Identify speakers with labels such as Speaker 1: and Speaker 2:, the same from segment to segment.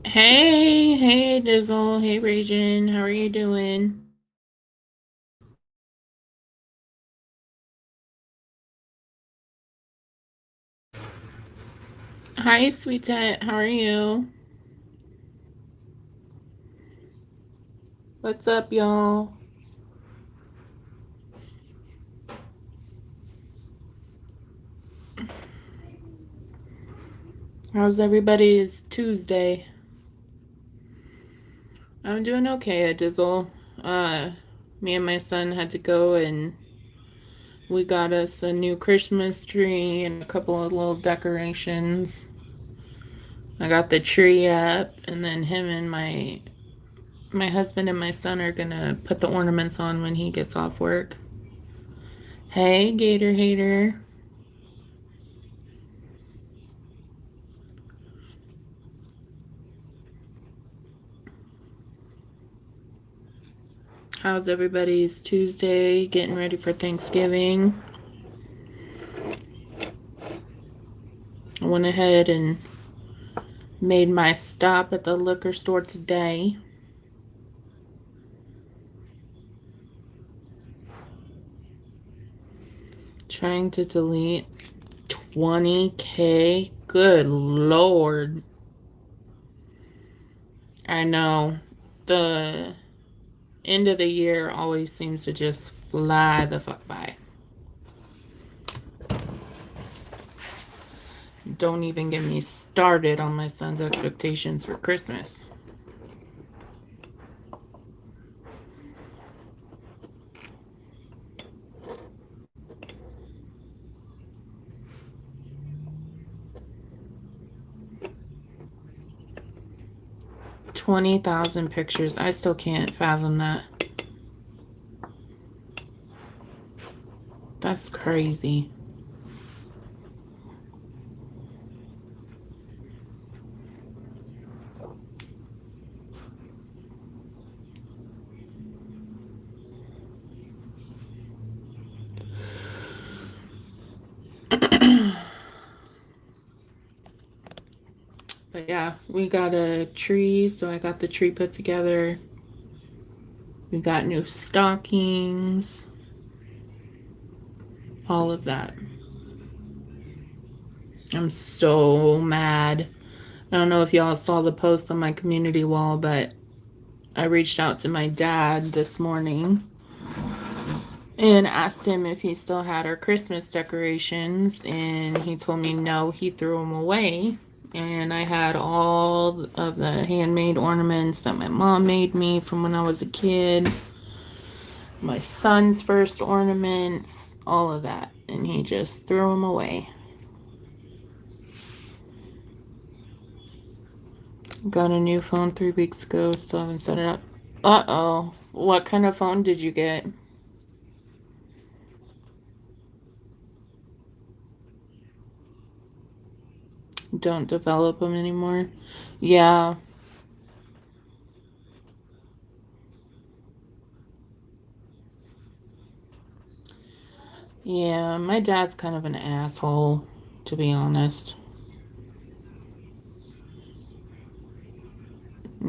Speaker 1: Hey, Dizzle. Hey, Region. How are you doing? Hi, Sweetet. How are you? What's up, y'all? How's everybody's Tuesday? I'm doing okay, Dizzle. Uh, Me and my son had to go and we got us a new Christmas tree and a couple of little decorations. I got the tree up, and then him and my husband and my son are gonna put the ornaments on when he gets off work. Hey, Gator Hater. How's everybody's Tuesday? Getting ready for Thanksgiving. I went ahead and made my stop at the liquor store today. Trying to delete 20K. Good Lord. I know. The end of the year always seems to just fly the fuck by. Don't even get me started on my son's expectations for Christmas. 20,000 pictures. I still can't fathom that. That's crazy. But yeah, we got a tree, so I got the tree put together. We got new stockings, all of that. I'm so mad. I don't know if y'all saw the post on my community wall, but I reached out to my dad this morning and asked him if he still had our Christmas decorations, and he told me no, he threw them away. And I had all of the handmade ornaments that my mom made me from when I was a kid, my son's first ornaments, all of that, and he just threw them away. Got a new phone 3 weeks ago, still haven't set it up. Uh-oh. What kind of phone did you get? Don't develop them anymore. Yeah. Yeah, my dad's kind of an asshole, to be honest.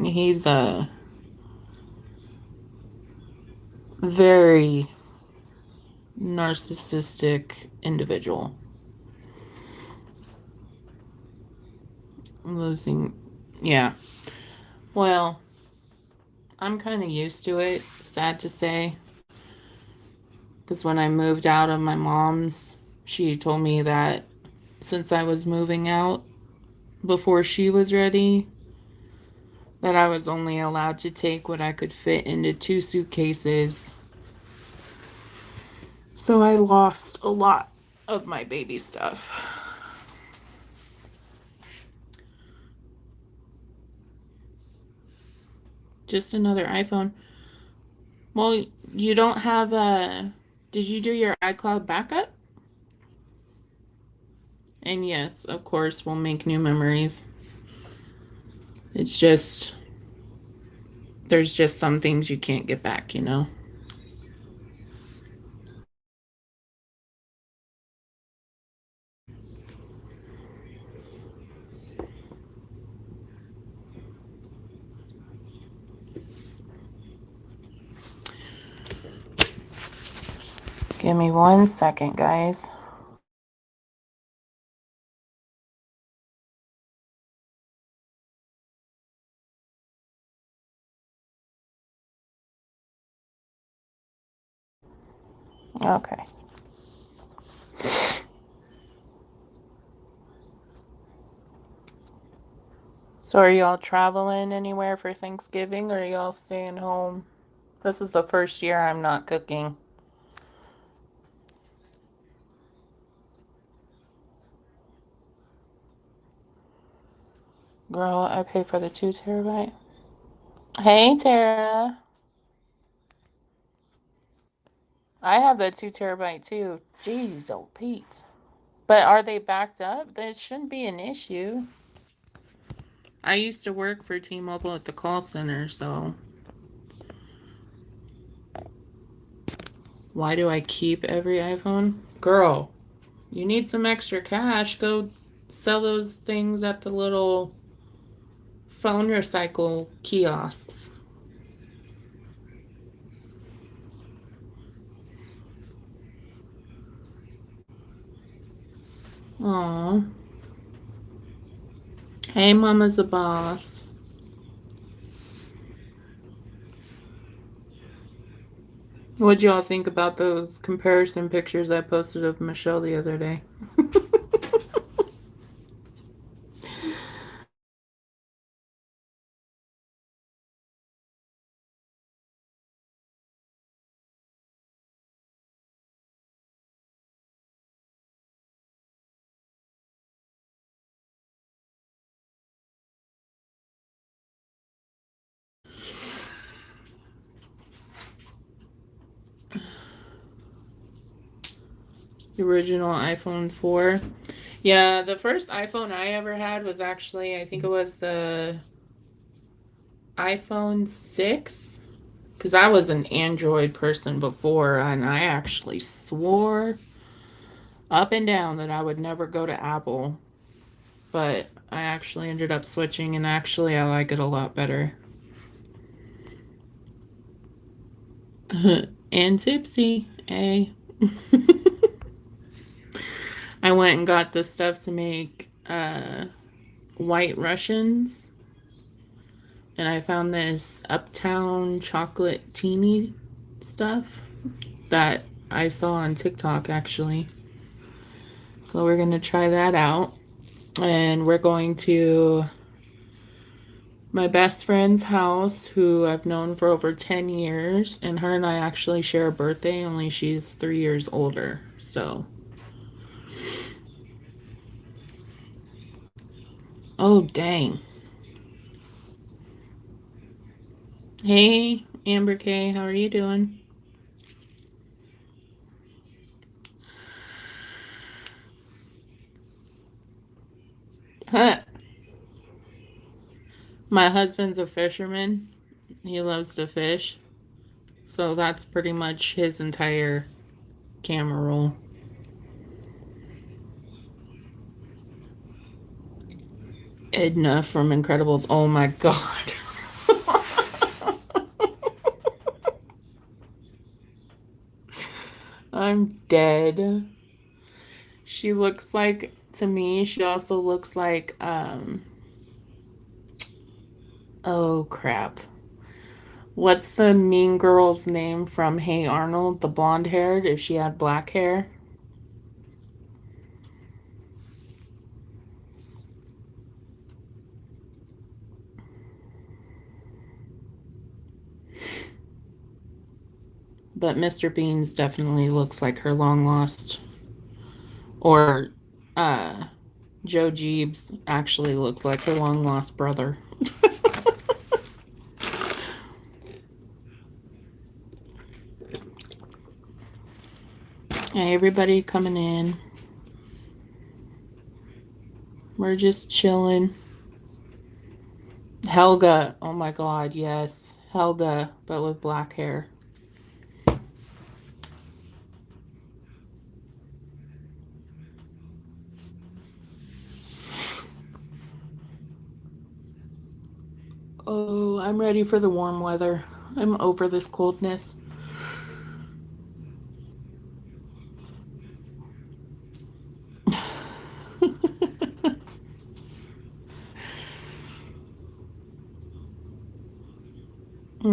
Speaker 1: He's a very narcissistic individual. Losing, yeah. Well, I'm kind of used to it, sad to say. Because when I moved out of my mom's, she told me that since I was moving out before she was ready, that I was only allowed to take what I could fit into 2 suitcases. So I lost a lot of my baby stuff. Just another iPhone. Well, you don't have a. Did you do your iCloud backup? And yes, of course, we'll make new memories. It's just. There's just some things you can't get back, you know? Give me 1 second, guys. Okay. So are y'all traveling anywhere for Thanksgiving, or are y'all staying home? This is the first year I'm not cooking. Girl, I pay for the 2 terabyte. Hey, Tara. I have the 2 terabyte too. Jeez, oh Pete. But are they backed up? That shouldn't be an issue. I used to work for T-Mobile at the call center, so why do I keep every iPhone? Girl, you need some extra cash. Go sell those things at the little phone recycle kiosks. Aw. Hey, Mama's a boss. What'd y'all think about those comparison pictures I posted of Michelle the other day? The original iPhone 4. Yeah, the first iPhone I ever had was actually, I think it was the iPhone 6. Because I was an Android person before, and I actually swore up and down that I would never go to Apple. But I actually ended up switching, and actually I like it a lot better. And tipsy, eh? I went and got the stuff to make White Russians, and I found this Uptown chocolate teeny stuff that I saw on TikTok actually. So we're gonna try that out, and we're going to my best friend's house, who I've known for over 10 years, and her and I actually share a birthday, only she's 3 years older. So, oh dang. Hey, Amber K, how are you doing? Huh. My husband's a fisherman. He loves to fish. So that's pretty much his entire camera roll. Edna from Incredibles. Oh my god. I'm dead. She looks like, to me, she also looks like oh crap. What's the mean girl's name from Hey Arnold? The blonde haired, if she had black hair? But Mr. Beans definitely looks like her long lost. Or uh Joe Jeebs actually looks like her long lost brother. Hey, everybody coming in. We're just chilling. Helga. Oh my god, yes. Helga, but with black hair. Oh, I'm ready for the warm weather. I'm over this coldness.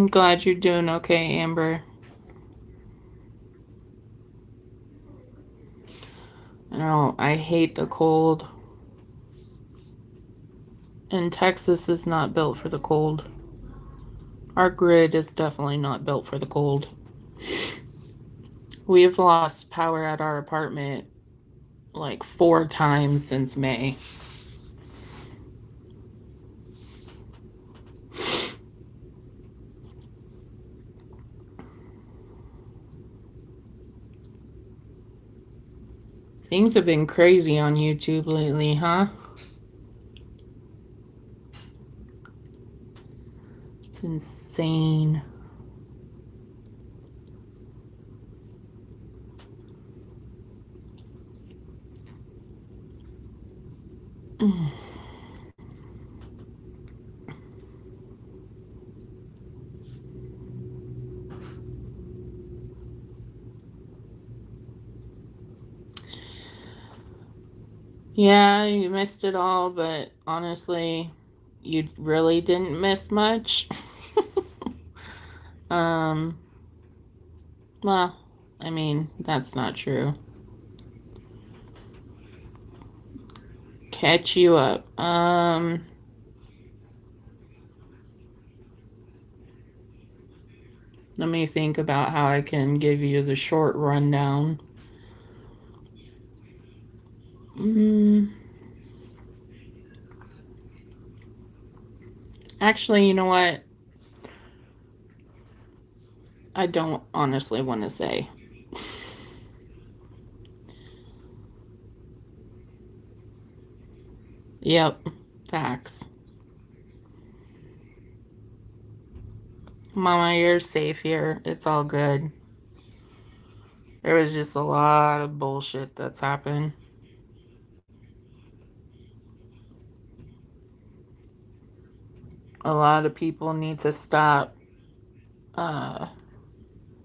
Speaker 1: I'm glad you're doing okay, Amber. I hate the cold. And Texas is not built for the cold. Our grid is definitely not built for the cold. We've lost power at our apartment like 4 times since May. Things have been crazy on YouTube lately, huh? It's insane. Yeah, you missed it all, but honestly, you really didn't miss much. um, well, I mean, that's not true. Catch you up. Let me think about how I can give you the short rundown. Actually, you know what? I don't honestly want to say. Yep, facts. Mama, you're safe here. It's all good. There was just a lot of bullshit that's happened. A lot of people need to stop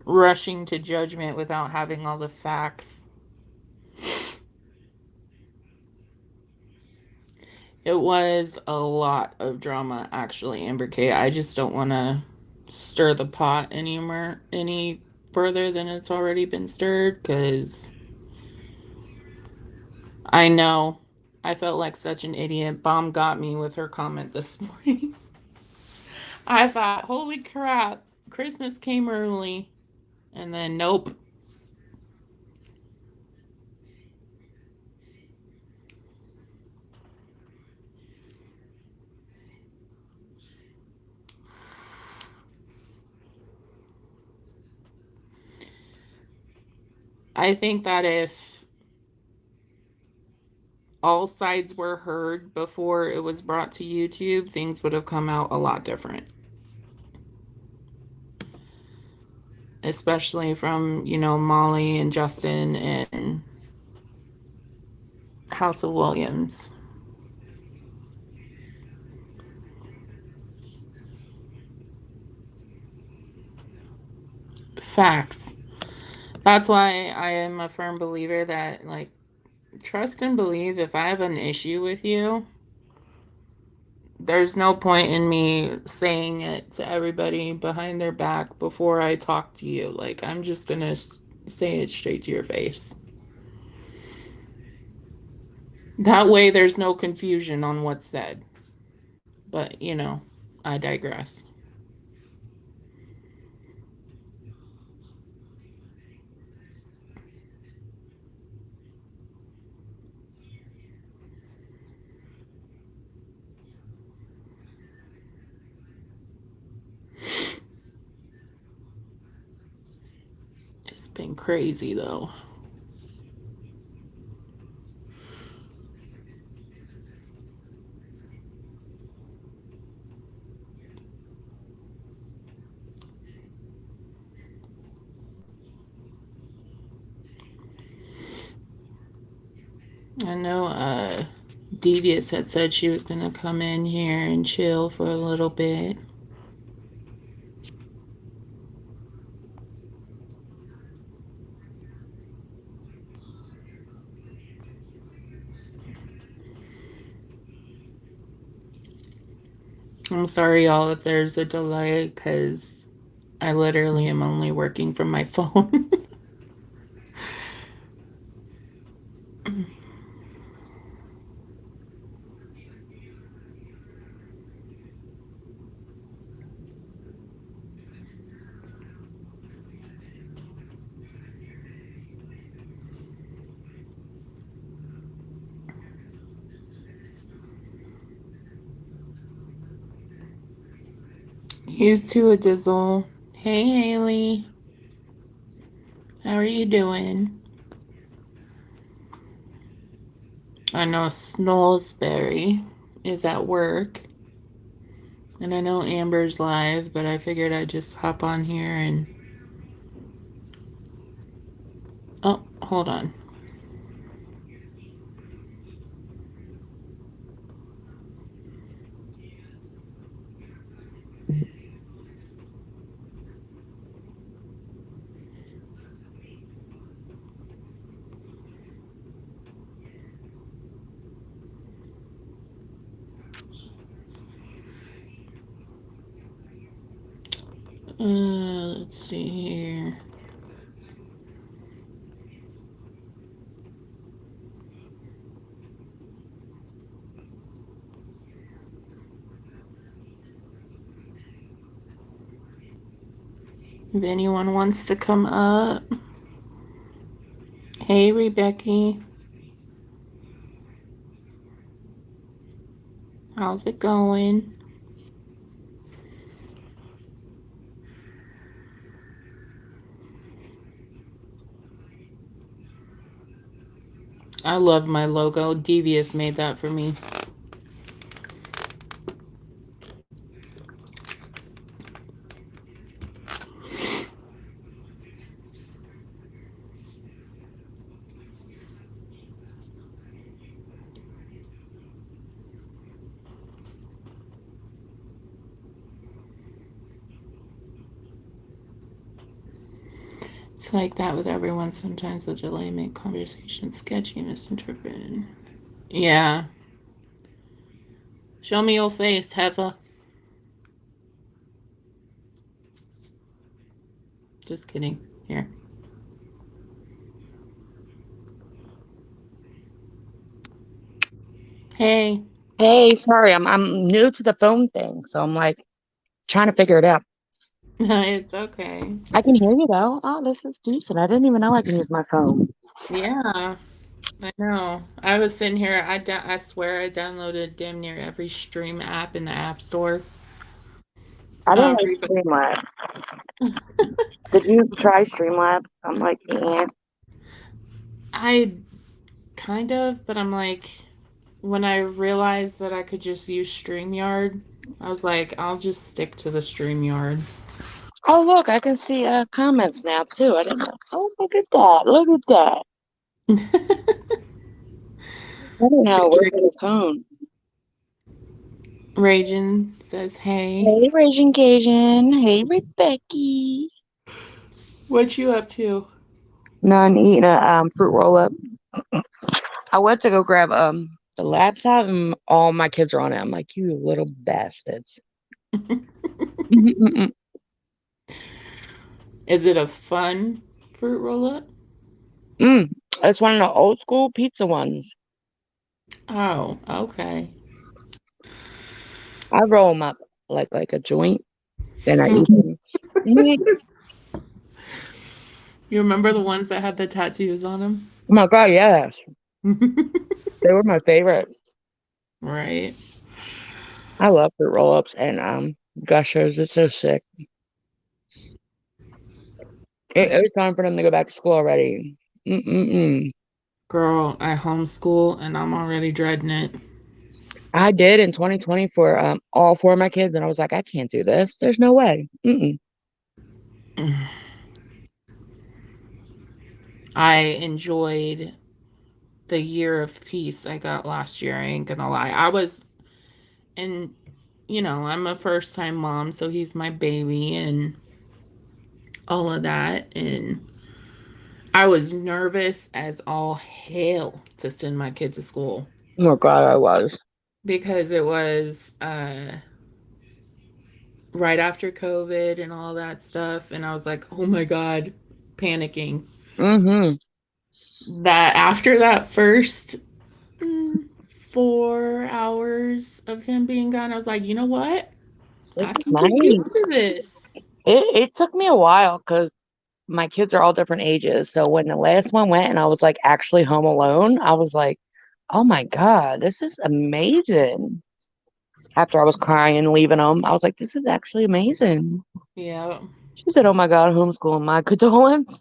Speaker 1: rushing to judgment without having all the facts. It was a lot of drama, actually, Amber K. I just don't want to stir the pot any further than it's already been stirred, because I know I felt like such an idiot. Bomb got me with her comment this morning. I thought, holy crap, Christmas came early. And then, nope. I think that if all sides were heard before it was brought to YouTube, things would have come out a lot different. Especially from, Molly and Justin and House of Williams. Facts. That's why I am a firm believer that, like, trust and believe. If I have an issue with you, there's no point in me saying it to everybody behind their back before I talk to you. Like, I'm just gonna say it straight to your face. That way there's no confusion on what's said. But, I digress. It's been crazy, though. I know Devious had said she was going to come in here and chill for a little bit. I'm sorry, y'all, if there's a delay, because I literally am only working from my phone. You too, a Dizzle. Hey, Haley. How are you doing? I know Snollsbury is at work. And I know Amber's live, but I figured I'd just hop on here and. Oh, hold on. Let's see here. If anyone wants to come up. Hey, Rebecca. How's it going? I love my logo. Devious made that for me. It's like that with everyone. Sometimes the delay make conversation sketchy and misinterpreted. Yeah. Show me your face, Heifer. Just kidding. Here. Hey.
Speaker 2: Hey, sorry, I'm new to the phone thing, so I'm like trying to figure it out.
Speaker 1: It's okay.
Speaker 2: I can hear you though. Oh, this is decent. I didn't even know I can use my phone.
Speaker 1: Yeah, I know. I was sitting here. I swear I downloaded damn near every stream app in the App Store.
Speaker 2: I don't like
Speaker 1: Reba.
Speaker 2: Streamlabs. Did you try Streamlabs? I'm like, yeah.
Speaker 1: I kind of, but I'm like, when I realized that I could just use StreamYard, I was like, I'll just stick to the StreamYard.
Speaker 2: Oh, look, I can see comments now too. I didn't know. Oh, look at that. Look at that. I don't know. Where's the phone?
Speaker 1: Ragin says, hey.
Speaker 2: Hey, Raging Cajun. Hey, Rebecca.
Speaker 1: What you up to?
Speaker 2: None eating a fruit roll up. I went to go grab the laptop and all my kids are on it. I'm like, you little bastards.
Speaker 1: Is it a fun fruit roll-up?
Speaker 2: Mm, it's one of the old school pizza ones.
Speaker 1: Oh, okay.
Speaker 2: I roll them up like a joint, then I eat them. Mm,
Speaker 1: You remember the ones that had the tattoos on
Speaker 2: oh my God, yes.
Speaker 1: them?
Speaker 2: They were my favorite.
Speaker 1: Right.
Speaker 2: I love fruit roll-ups and gushers. It's so sick. It was time for them to go back to school already. Mm-mm-mm.
Speaker 1: Girl, I homeschool and I'm already dreading it.
Speaker 2: I did in 2020 for all four of my kids, and I was like, I can't do this. There's no way. Mm-mm.
Speaker 1: I enjoyed the year of peace I got last year. I ain't gonna lie. And I'm a first time mom, so he's my baby and all of that. And I was nervous as all hell to send my kid to school
Speaker 2: Oh my God, I was.
Speaker 1: because it was right after COVID and all that stuff. And I was like, oh my God, panicking.
Speaker 2: Mm-hmm.
Speaker 1: That after that first 4 hours of him being gone, I was like, you know what?
Speaker 2: This
Speaker 1: I
Speaker 2: is
Speaker 1: can get used
Speaker 2: nice.
Speaker 1: to this.
Speaker 2: It took me a while because my kids are all different ages. So when the last one went and I was like actually home alone, I was like, oh my God, this is amazing. After I was crying and leaving them, I was like, this is actually amazing.
Speaker 1: Yeah.
Speaker 2: She said, oh my God, homeschooling, my condolence.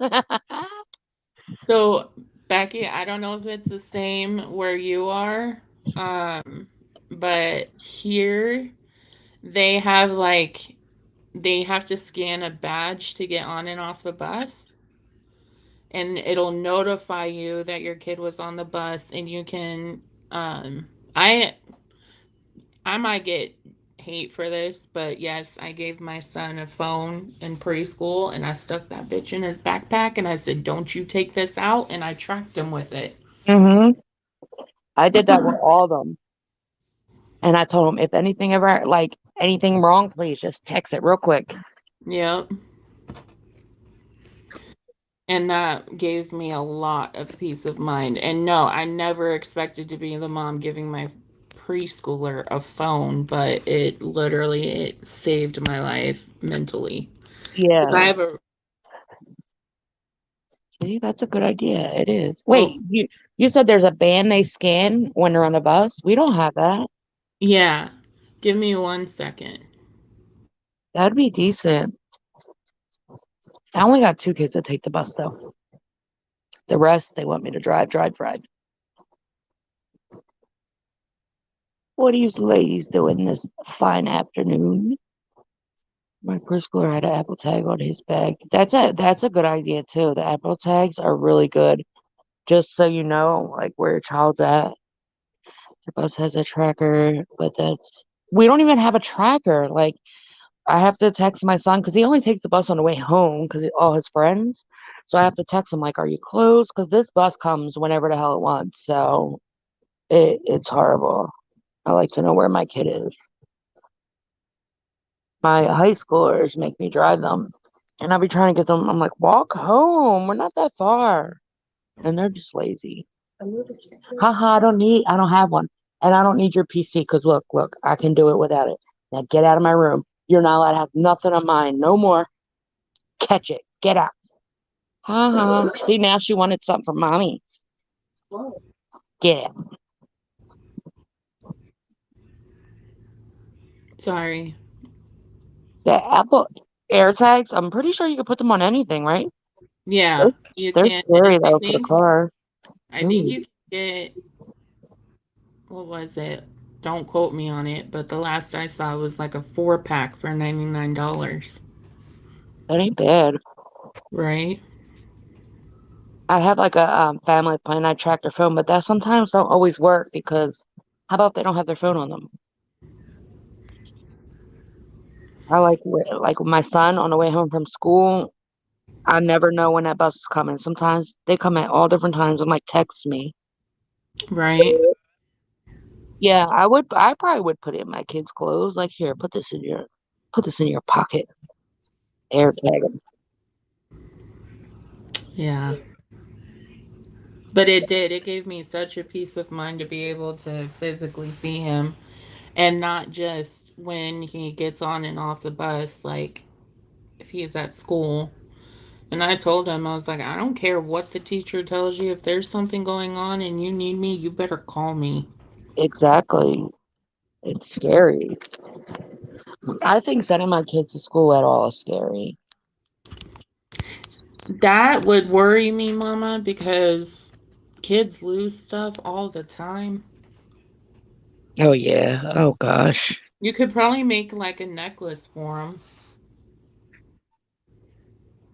Speaker 1: So, Becky, I don't know if it's the same where you are, um, but here they have like they have to scan a badge to get on and off the bus, and it'll notify you that your kid was on the bus, and you can um I I might get hate for this, but yes, I gave my son a phone in preschool and I stuck that bitch in his backpack and I said, "Don't you take this out," and I tracked him with it.
Speaker 2: hmm I did that with all of them. And I told them, if anything ever, like anything wrong, please just text it real quick.
Speaker 1: Yep. And that gave me a lot of peace of mind. And no, I never expected to be the mom giving my preschooler a phone, but it saved my life mentally. Because I
Speaker 2: Yeah.
Speaker 1: have a
Speaker 2: See, that's a good idea. It is.
Speaker 1: well,
Speaker 2: Wait, you said there's a band they scan when they're on a bus? We don't have that.
Speaker 1: yeah. Give me 1 second.
Speaker 2: That'd be decent. I only got two kids that take the bus though. The rest they want me to drive, drive, drive. What are you ladies doing this fine afternoon? My preschooler had an Apple tag on his bag. That's a good idea too. The Apple tags are really good. Just so you know, like where your child's at. The bus has a tracker, but that's we don't even have a tracker. Like I have to text my son because he only takes the bus on the way home because all his friends. So I have to text him like, "Are you close?" Because this bus comes whenever the hell it wants. So it's horrible. I like to know where my kid is. My high schoolers make me drive them, and I'll be trying to get them. I'm like, walk home. We're not that far, and they're just lazy. Haha, I don't have one, and I don't need your PC because look, I can do it without it. Now get out of my room. You're not allowed to have nothing on mine. No more. Catch it. Get out. Haha. See, now she wanted something from mommy. Get it.
Speaker 1: Sorry.
Speaker 2: The Apple AirTags, I'm pretty sure you can put them on anything, right? They're,
Speaker 1: Yeah, you
Speaker 2: they're
Speaker 1: can. And
Speaker 2: scary though for the car.
Speaker 1: I think
Speaker 2: Ooh,
Speaker 1: you can get, what was it? Don't quote me on it, but the last I saw was like a 4 pack for $99.
Speaker 2: that ain't bad.
Speaker 1: Right?
Speaker 2: I have like a family plan. I track their phone, but that sometimes don't always work because how about if they don't have their phone on them? I like with my son on the way home from school. I never know when that bus is coming. Sometimes they come at all different times. I'm like, text me.
Speaker 1: Right?
Speaker 2: Yeah, I would. I probably would put it in my kids' clothes. Like, here, put this in your pocket. Air tag 'em.
Speaker 1: Yeah. But it did. It gave me such a peace of mind to be able to physically see him and not just when he gets on and off the bus, like if he's at school. And I told him, I was like, I don't care what the teacher tells you. If there's something going on and you need me, you better call me.
Speaker 2: Exactly. It's scary. I think sending my kids to school at all is scary.
Speaker 1: That would worry me, Mama, because kids lose stuff all the time.
Speaker 2: Oh yeah. Oh gosh.
Speaker 1: You could probably make like a necklace for them.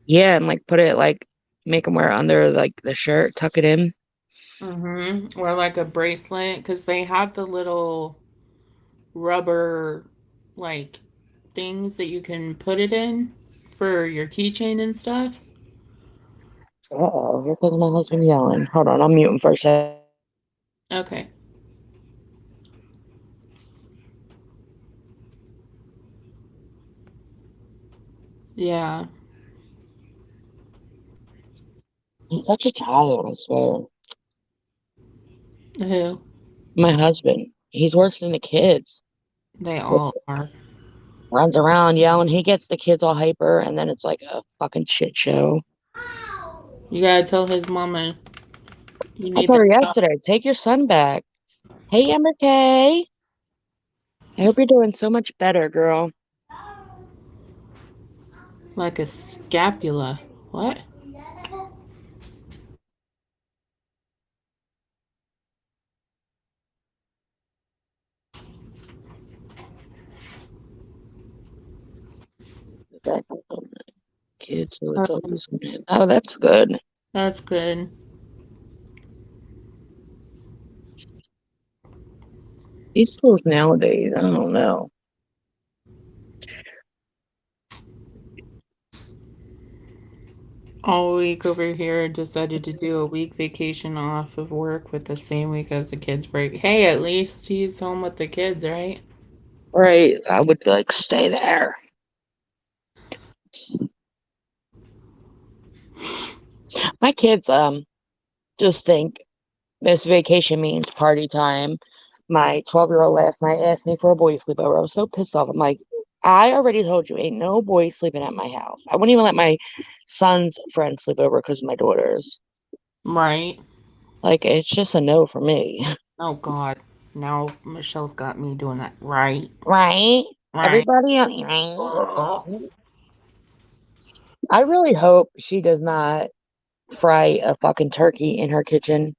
Speaker 2: Yeah, and like put it like make them wear it under like the shirt, tuck it in.
Speaker 1: Or like a bracelet, because they have the little rubber like things that you can put it in for your keychain and stuff.
Speaker 2: Uh-oh, here comes my husband yelling. Hold on, I'll mute him for a second.
Speaker 1: Okay. Yeah.
Speaker 2: He's such a child, I swear.
Speaker 1: Who?
Speaker 2: My husband, he's worse than the kids.
Speaker 1: They all are.
Speaker 2: Runs around yelling. He gets the kids all hyper, and then it's like a fucking shit show.
Speaker 1: You gotta tell his mama you
Speaker 2: I
Speaker 1: need
Speaker 2: told
Speaker 1: to
Speaker 2: her
Speaker 1: stop.
Speaker 2: yesterday, take your son back. Hey, Ember K. I hope you're doing so much better, girl.
Speaker 1: Like a scapula. What?
Speaker 2: Back with the kids, so it's
Speaker 1: Um,
Speaker 2: always gonna. Oh, that's good.
Speaker 1: that's good.
Speaker 2: These schools nowadays, I don't know.
Speaker 1: All week over here, decided to do a week vacation off of work with the same week as the kids break. Hey, at least he's home with the kids, right?
Speaker 2: Right, I would like stay there. My kids just think this vacation means party time. My 12-year-old last night asked me for a boy sleepover. I was so pissed off. I'm like, I already told you, ain't no boys sleeping at my house. I wouldn't even let my son's friends sleep over because of my daughters.
Speaker 1: Right.
Speaker 2: Like, it's just a no for me.
Speaker 1: Oh God. Now Michelle's got me doing that. Right.
Speaker 2: Right?
Speaker 1: Right.
Speaker 2: Everybody,
Speaker 1: Ugh.
Speaker 2: right? I really hope she does not fry a fucking turkey in her kitchen.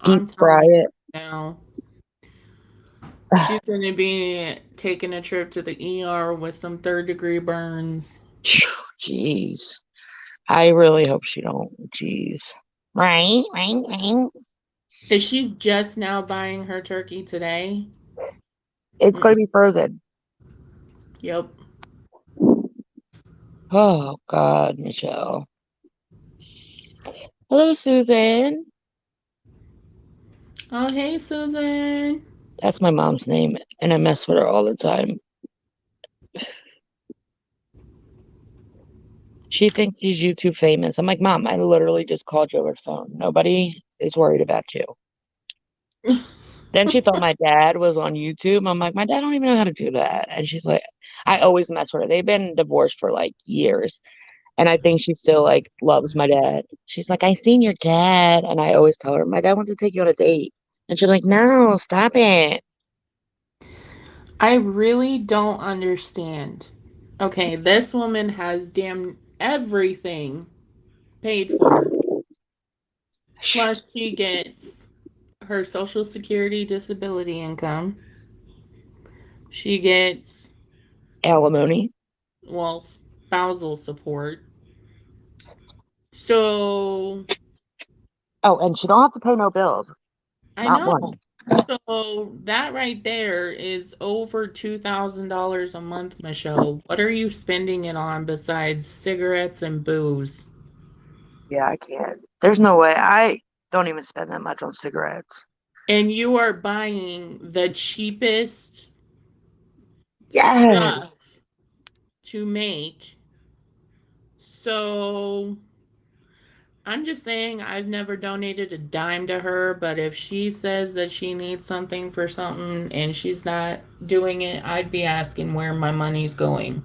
Speaker 2: Deep
Speaker 1: I'm
Speaker 2: fry
Speaker 1: telling you
Speaker 2: it.
Speaker 1: now, she's gonna be taking a trip to the ER with some third-degree burns.
Speaker 2: Jeez. I really hope she don't. Jeez. Right, right, right.
Speaker 1: Is she's just now buying her turkey today?
Speaker 2: It's going
Speaker 1: Mm,
Speaker 2: to be frozen.
Speaker 1: yep.
Speaker 2: Oh, God, Michelle. Hello, Susan.
Speaker 1: Oh, hey, Susan.
Speaker 2: That's my mom's name, and I mess with her all the time. She thinks she's YouTube famous. I'm like, Mom, I literally just called you over the phone. Nobody is worried about you. Then she thought my dad was on YouTube. I'm like, my dad don't even know how to do that. And she's like, I always mess with her. They've been divorced for like years. And I think she still like loves my dad. She's like, I seen your dad. And I always tell her, my dad wants to take you on a date. And she's like, no, stop it.
Speaker 1: I really don't understand. Okay, this woman has damn everything paid for. Plus, she gets her Social Security disability income. She gets,
Speaker 2: Alimony.
Speaker 1: well, spousal support. So,
Speaker 2: Oh, and she don't have to pay no bills.
Speaker 1: I
Speaker 2: Not
Speaker 1: know.
Speaker 2: one.
Speaker 1: So, that right there is over $2,000 a month, Michelle. What are you spending it on besides cigarettes and booze?
Speaker 2: Yeah, I can't. There's no way. I don't even spend that much on cigarettes.
Speaker 1: And you are buying the cheapest
Speaker 2: Yes.
Speaker 1: stuff to make. So I'm just saying, I've never donated a dime to her, but if she says that she needs something for something and she's not doing it, I'd be asking where my money's going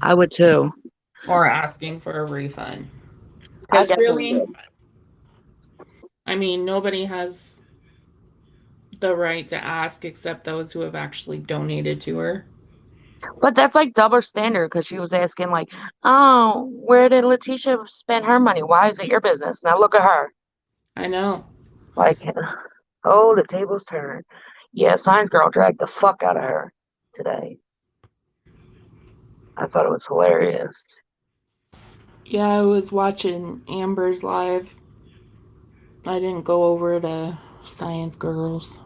Speaker 2: I would too.
Speaker 1: or asking for a refund.
Speaker 2: I
Speaker 1: Because
Speaker 2: definitely
Speaker 1: really,
Speaker 2: would.
Speaker 1: I mean, nobody has the right to ask except those who have actually donated to her.
Speaker 2: But that's like double standard because she was asking like, oh, where did Letitia spend her money? Why is it your business? Now look at her.
Speaker 1: I know.
Speaker 2: Like, oh, the tables turned. Yeah, Science Girl dragged the fuck out of her today. I thought it was hilarious.
Speaker 1: Yeah, I was watching Amber's live. I didn't go over to Science Girls.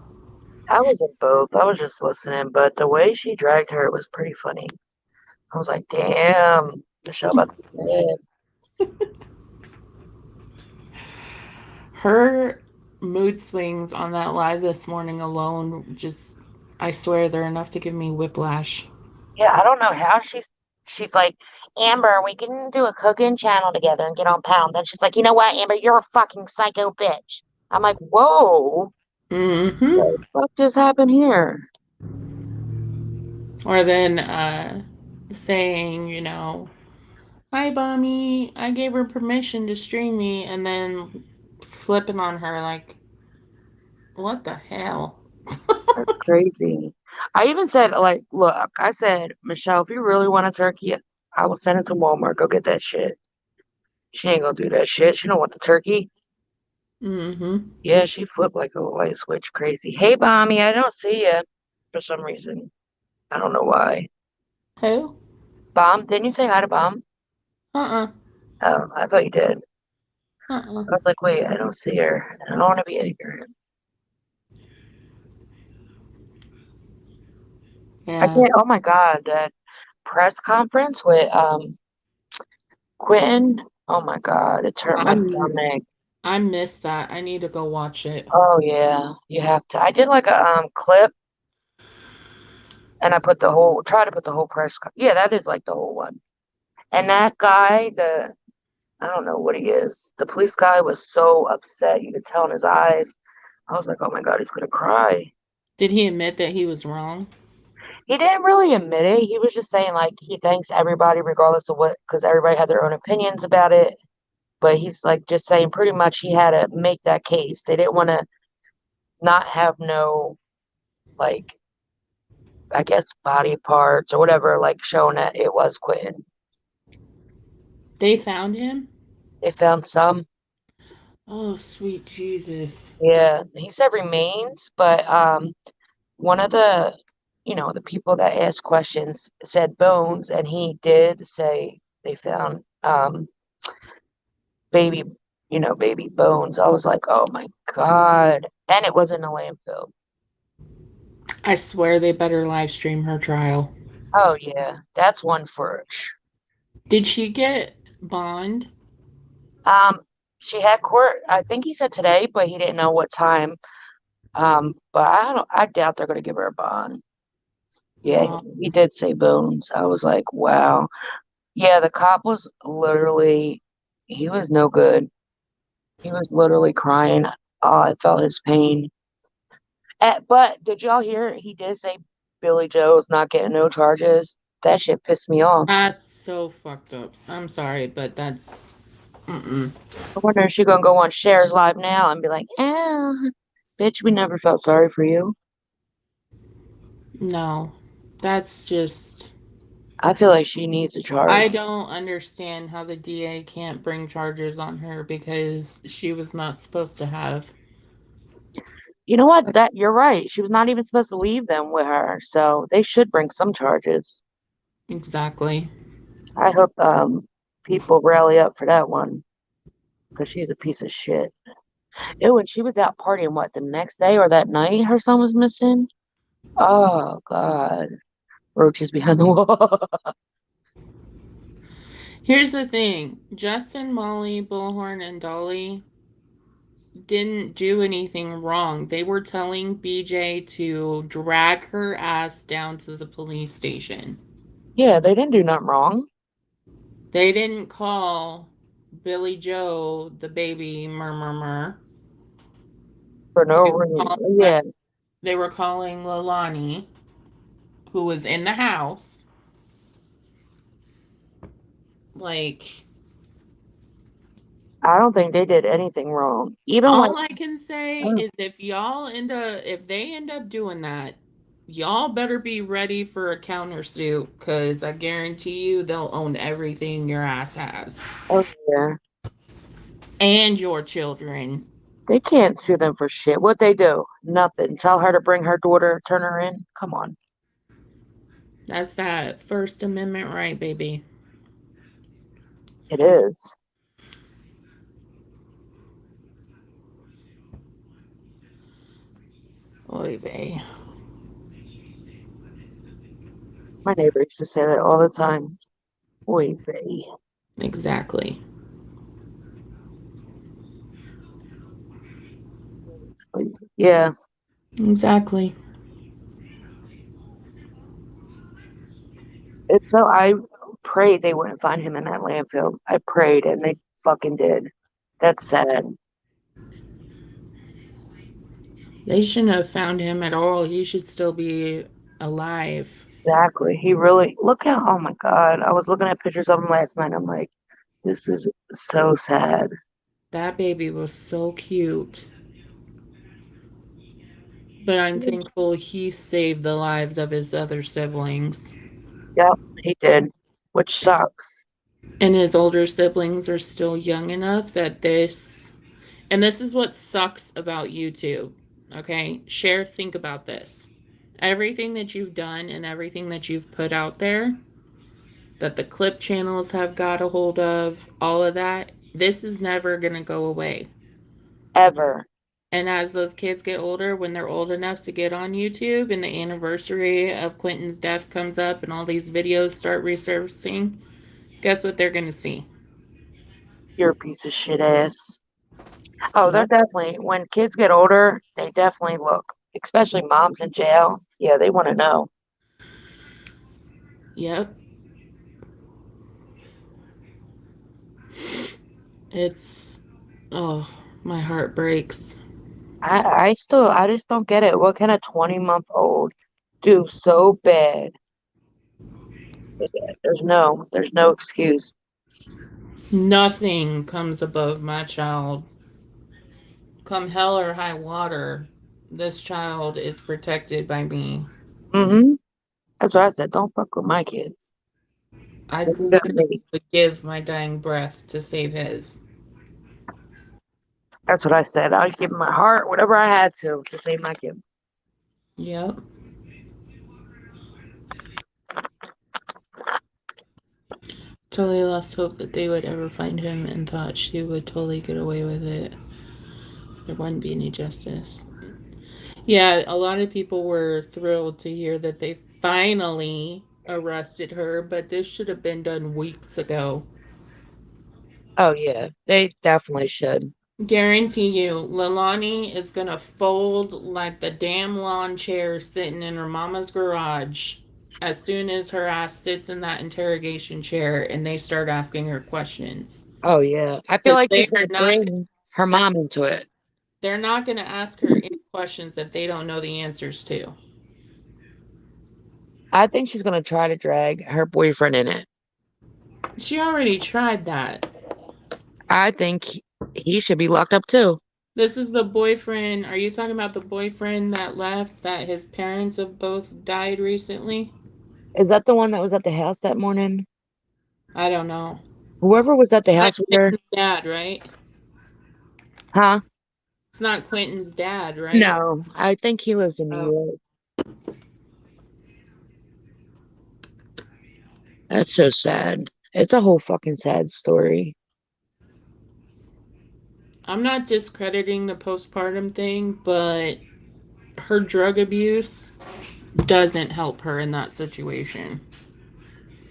Speaker 2: I was in both. I was just listening, but the way she dragged her was pretty funny. I was like, damn, Michelle about to be
Speaker 1: Her mood swings on that live this morning alone just, I swear they're enough to give me whiplash.
Speaker 2: Yeah, I don't know how she's. she's like, Amber, we can do a cooking channel together and get on Pound. Then she's like, you know what, Amber, you're a fucking psycho bitch. I'm like, whoa,
Speaker 1: Mm-hmm.
Speaker 2: what the fuck just happened here?
Speaker 1: Or then saying, hi, Bonnie, I gave her permission to stream me, and then flipping on her like, what the hell?
Speaker 2: That's crazy. I even said, like, look, I said, Michelle, if you really want a turkey, I will send it to Walmart. Go get that shit. She ain't gonna do that shit. She don't want the turkey.
Speaker 1: Mm-hmm.
Speaker 2: Yeah, she flipped like a light switch crazy. Hey, Mommy, I don't see you for some reason. I don't know why.
Speaker 1: Who?
Speaker 2: Bomb, didn't you say hi to Bomb?
Speaker 1: Uh-uh.
Speaker 2: Oh, I thought you did.
Speaker 1: Uh-uh.
Speaker 2: I was like, wait, I don't see her. I don't want to be ignorant. I
Speaker 1: Yeah.
Speaker 2: can't. Oh my God, that press conference with Quentin. Oh my God, it turned my
Speaker 1: I'm
Speaker 2: stomach.
Speaker 1: I missed that. I need to go watch it.
Speaker 2: Oh yeah, you have to. I did like a clip, and I put the whole, try to put the whole yeah, that is like the whole one. And that guy, the I don't know what he is. The police guy was so upset. You could tell in his eyes. I was like, oh my God, he's gonna cry.
Speaker 1: Did he admit that he was wrong?
Speaker 2: He didn't really admit it. He was just saying like he thanks everybody regardless of what, because everybody had their own opinions about it. But he's like just saying pretty much he had to make that case. They didn't want to not have no like I guess body parts or whatever like showing that it was Quentin.
Speaker 1: They found him?
Speaker 2: They found some.
Speaker 1: Oh, sweet Jesus.
Speaker 2: Yeah, he said remains, but one of the the people that asked questions said bones, and he did say they found baby baby bones. I was like, oh my God. And it was in a landfill.
Speaker 1: I swear they better live stream her trial.
Speaker 2: Oh yeah, that's one for
Speaker 1: Did she get bond?
Speaker 2: um she had court, I think he said today, but he didn't know what time. But I doubt they're gonna give her a bond. Yeah,
Speaker 1: Oh,
Speaker 2: he did say bones. I was like, wow. Yeah, the cop was literally, he was no good. He was literally crying. I felt his pain. But did y'all hear he did say Billy Joe's not getting no charges? That shit pissed me off.
Speaker 1: that's so fucked up. I'm sorry, but that's mm-mm.
Speaker 2: I wonder if she gonna go on Shares Live now and be like, bitch, we never felt sorry for you.
Speaker 1: No. That's just
Speaker 2: I feel like she needs a charge.
Speaker 1: I don't understand how the DA can't bring charges on her because she was not supposed to have.
Speaker 2: You know what? That you're right. She was not even supposed to leave them with her, so they should bring some charges.
Speaker 1: Exactly.
Speaker 2: I hope people rally up for that one because she's a piece of shit. Ew, and she was out partying what the next day or that night her son was missing. Oh God, roaches behind the wall.
Speaker 1: Here's the thing. Justin, Molly, Bullhorn, and Dolly didn't do anything wrong. They were telling BJ to drag her ass down to the police station.
Speaker 2: Yeah, they didn't do nothing wrong
Speaker 1: They didn't call Billy Joe the baby murmur.
Speaker 2: for no
Speaker 1: They were
Speaker 2: reason.
Speaker 1: calling,
Speaker 2: Yeah,
Speaker 1: they were calling Lilani, who was in the house, like
Speaker 2: I don't think they did anything wrong. Even when
Speaker 1: all I can say
Speaker 2: oh,
Speaker 1: is if they end up doing that, y'all better be ready for a countersuit because I guarantee you they'll own everything your ass has
Speaker 2: oh yeah,
Speaker 1: and your children.
Speaker 2: they can't sue them for shit. What they do? Nothing. Tell her to bring her daughter, turn her in. Come on,
Speaker 1: That's that First Amendment right, baby.
Speaker 2: it is.
Speaker 1: Oy vey.
Speaker 2: My neighbor used to say that all the time. Oy vey.
Speaker 1: Exactly.
Speaker 2: Yeah,
Speaker 1: Exactly.
Speaker 2: it's so I prayed they wouldn't find him in that landfill. I prayed, and they fucking did. That's sad.
Speaker 1: They shouldn't have found him at all. He should still be alive.
Speaker 2: Exactly. He really look at. Oh my God! I was looking at pictures of him last night. I'm like, this is so sad.
Speaker 1: That baby was so cute. But I'm thankful he saved the lives of his other siblings.
Speaker 2: Yep, he did, which sucks.
Speaker 1: And his older siblings are still young enough that and this is what sucks about YouTube. Okay? Share, think about this. Everything that you've done and everything that you've put out there, that the clip channels have got a hold of, all of that, this is never going to go away.
Speaker 2: Ever.
Speaker 1: And as those kids get older, when they're old enough to get on YouTube and the anniversary of Quentin's death comes up and all these videos start resurfacing, guess what they're going to see?
Speaker 2: You're a piece of shit ass. Oh, they're
Speaker 1: Yep.
Speaker 2: definitely, when kids get older, they definitely look, especially moms in jail. Yeah, they want to know.
Speaker 1: Yep. It's, oh, my heart breaks.
Speaker 2: I just don't get it. What can a 20-month-old do so bad? There's no excuse.
Speaker 1: Nothing comes above my child. Come hell or high water, this child is protected by me.
Speaker 2: Mm-hmm. That's what I said. Don't fuck with my kids.
Speaker 1: I'd
Speaker 2: It's just
Speaker 1: literally
Speaker 2: me.
Speaker 1: give my dying breath to save his.
Speaker 2: That's what I said. I'd give my heart, whatever I had to save my kid.
Speaker 1: Yep. Totally lost hope that they would ever find him and thought she would totally get away with it. There wouldn't be any justice. Yeah, a lot of people were thrilled to hear that they finally arrested her, but this should have been done weeks ago.
Speaker 2: Oh yeah, they definitely should.
Speaker 1: Guarantee you, Lalani is gonna fold like the damn lawn chair sitting in her mama's garage as soon as her ass sits in that interrogation chair and they start asking her questions.
Speaker 2: Oh yeah, I feel
Speaker 1: Because
Speaker 2: like she's gonna bring her
Speaker 1: they're,
Speaker 2: mom into it.
Speaker 1: they're not gonna ask her any questions that they don't know the answers to.
Speaker 2: I think she's gonna try to drag her boyfriend in it.
Speaker 1: She already tried that.
Speaker 2: I think he should be locked up too.
Speaker 1: This is the boyfriend. Are you talking about the boyfriend that left that his parents have both died recently?
Speaker 2: Is that the one that was at the house that morning?
Speaker 1: I don't know.
Speaker 2: Whoever was at the
Speaker 1: Like
Speaker 2: house with her,
Speaker 1: Quentin's dad, right?
Speaker 2: huh?
Speaker 1: It's not Quentin's dad, right?
Speaker 2: No, I think he lives in New
Speaker 1: Oh,
Speaker 2: York. That's so sad. It's a whole fucking sad story.
Speaker 1: I'm not discrediting the postpartum thing, but her drug abuse doesn't help her in that situation.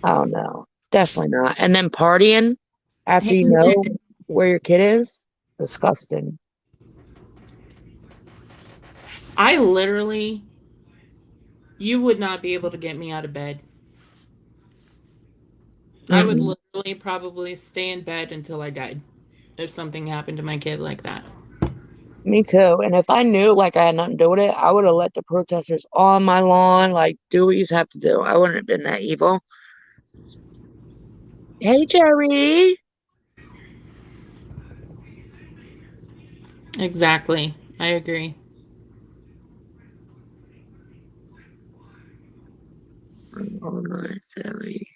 Speaker 2: Oh no, definitely not. And then partying after you know where your kid is, disgusting.
Speaker 1: I literally, you would not be able to get me out of bed. I would
Speaker 2: Mm-mm.
Speaker 1: literally probably stay in bed until I died if something happened to my kid like that.
Speaker 2: Me too. And if I knew like I had nothing to do with it, I would have let the protesters on my lawn, like do what you have to do. I wouldn't have been that evil. Hey Jerry.
Speaker 1: Exactly. I agree.
Speaker 2: Oh my silly.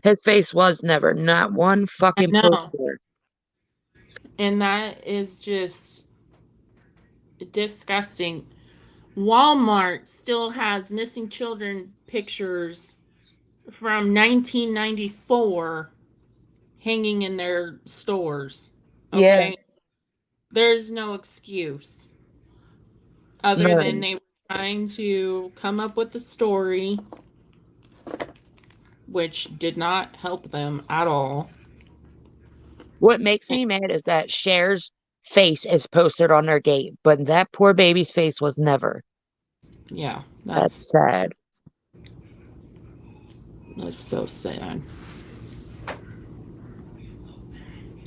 Speaker 2: His face was never, not one
Speaker 1: I
Speaker 2: fucking
Speaker 1: know.
Speaker 2: poster.
Speaker 1: And that is just disgusting. Walmart still has missing children pictures from 1994 hanging in their stores.
Speaker 2: Yeah,
Speaker 1: Okay? There's no excuse other than
Speaker 2: none.
Speaker 1: they were trying to come up with a story which did not help them at all.
Speaker 2: What makes me mad is that Cher's face is posted on their gate, but that poor baby's face was never.
Speaker 1: Yeah,
Speaker 2: That's
Speaker 1: that's
Speaker 2: sad.
Speaker 1: That's so sad.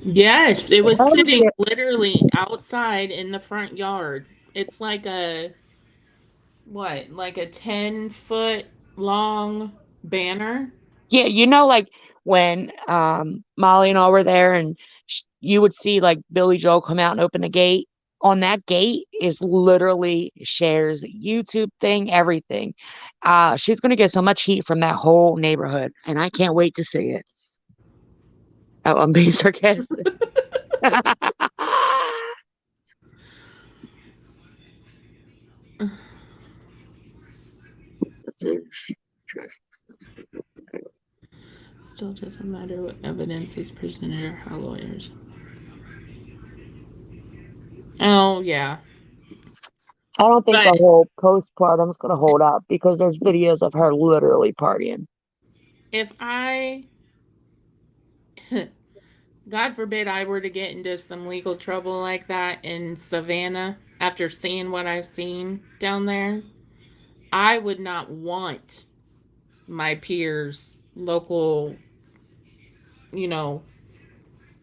Speaker 1: Yes, it was
Speaker 2: Oh,
Speaker 1: sitting
Speaker 2: yeah.
Speaker 1: literally outside in the front yard. It's like a what? Like a 10-foot long banner.
Speaker 2: Yeah, like when Molly and all were there, and you would see like Billy Joel come out and open the gate. On that gate is literally Cher's YouTube thing, everything. She's gonna get so much heat from that whole neighborhood, and I can't wait to see it. Oh, I'm being sarcastic.
Speaker 1: Still doesn't matter what evidence is presented or how lawyers. Oh yeah,
Speaker 2: I don't think the
Speaker 1: but
Speaker 2: whole postpartum's gonna hold up because there's videos of her literally partying.
Speaker 1: if I, God forbid, I were to get into some legal trouble like that in Savannah after seeing what I've seen down there, I would not want my peers, local, you know,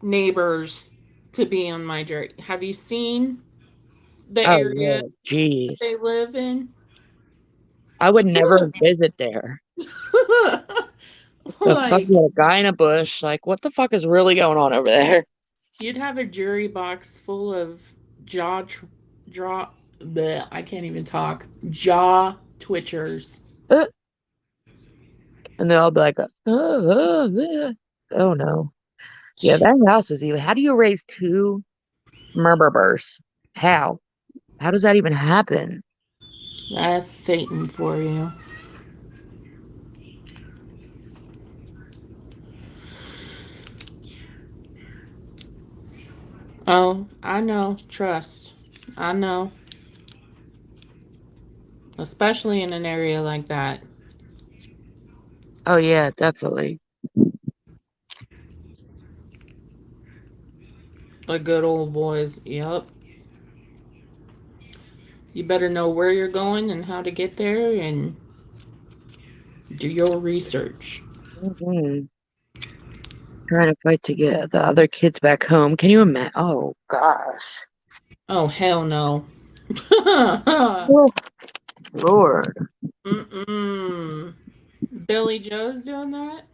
Speaker 1: neighbors to be on my jury. Have you seen the
Speaker 2: Oh
Speaker 1: area
Speaker 2: yeah, jeez.
Speaker 1: they live in?
Speaker 2: I would never visit there. The fuck,
Speaker 1: Like,
Speaker 2: you had a guy in a bush. Like, what the fuck is really going on over there?
Speaker 1: you'd have a jury box full of jaw, draw, the I can't even talk, jaw twitchers.
Speaker 2: Uh, And they'll all be like, oh no. Yeah, that house is even. How do you raise two murderers? How? How does that even happen?
Speaker 1: That's Satan for you. Oh, I know. Trust. I know. Especially in an area like that.
Speaker 2: Oh yeah, definitely.
Speaker 1: The good old boys. Yep. You better know where you're going and how to get there and do your research.
Speaker 2: Hmm. Trying to fight to get the other kids back home. Can you imagine? Oh gosh.
Speaker 1: Oh, hell no.
Speaker 2: Oh, Lord.
Speaker 1: Mm-mm. Billy Joe's doing that?